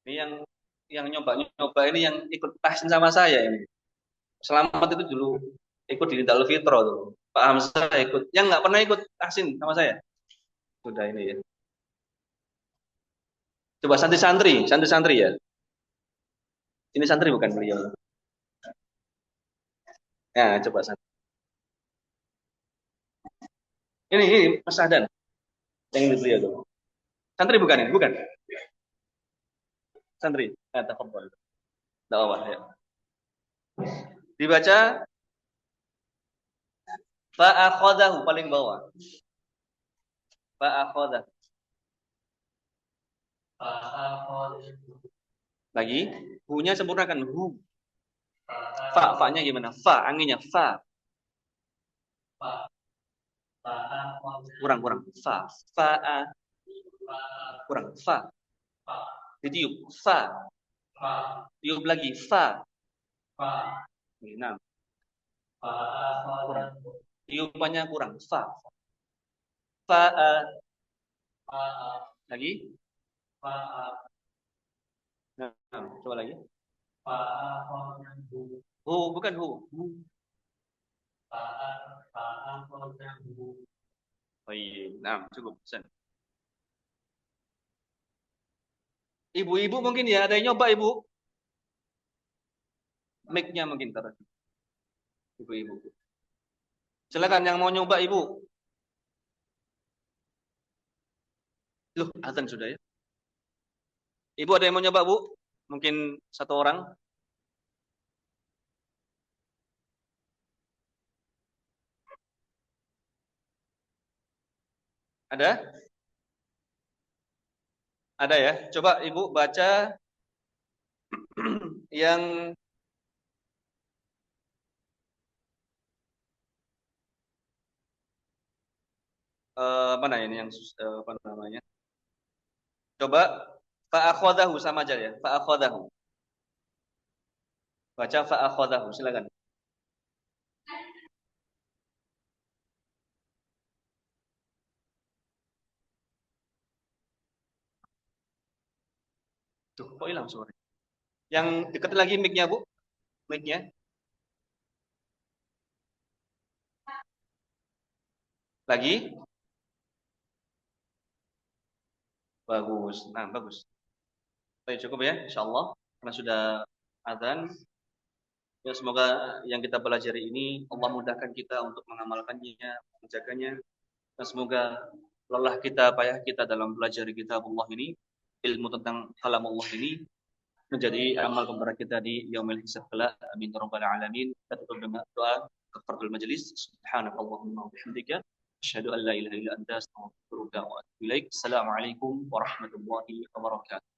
ini yang nyoba ini yang ikut tahsin sama saya ini. Selamat itu dulu ikut di Lidal Fitro tuh. Pak Hamzah ikut. Yang nggak pernah ikut tahsin sama saya. Sudah ini ya. Coba santri-santri ya. Ini santri bukan beliau. Ya, coba santri. Ini Mas Ahdan. Yang ini beliau tuh. Santri bukan ini? Bukan. Santri. Tafadhol. Enggak apa ya. Dibaca fa'akhadahu paling bawah. Fa'akhadahu. Lagi, hu-nya sempurnakan hu. Fa-nya gimana? Fa, anginnya fa. Kurang. Fa. Fa-a. Kurang. Fa. Ditiup. Fa. Tiup lagi. Fa. Nah. Kurang. Tiupannya kurang. Fa. Fa-a. Lagi. Nah, coba lagi. Hu, bukan hu. Oh iya, nah cukup. Ibu-ibu mungkin ya, ada yang nyoba ibu. Mic-nya mungkin taruh. Ibu-ibu. Silakan yang mau nyoba ibu. Loh, azan sudah ya. Ibu ada yang mau nyoba bu? Mungkin satu orang. Ada? Ada ya. Coba ibu baca yang mana ini yang apa namanya? Coba fa'akhadahu sama aja ya. Fa'akhadahu. Baca fa'akhadahu, silakan. Tuh, kok hilang suara? Yang dekat lagi mic-nya, Bu. Mic-nya. Lagi? Bagus. Nah, bagus. Baik, cukup ya, insyaallah. Karena sudah azan. Ya, semoga yang kita pelajari ini Allah mudahkan kita untuk mengamalkannya, menjaganya. Dan semoga lelah kita, payah kita dalam belajar kitab Allah ini, ilmu tentang kalam Allah ini menjadi amal pemberat kita di yaumil hisab kelak. Amin ya rabbal alamin. Kita tutup dengan doa kafaratul majelis. Subhanakallahumma wa bihamdika asyhadu an la ilaha illa anta astaghfiruka wa atubu ilaik. Assalamualaikum warahmatullahi wabarakatuh.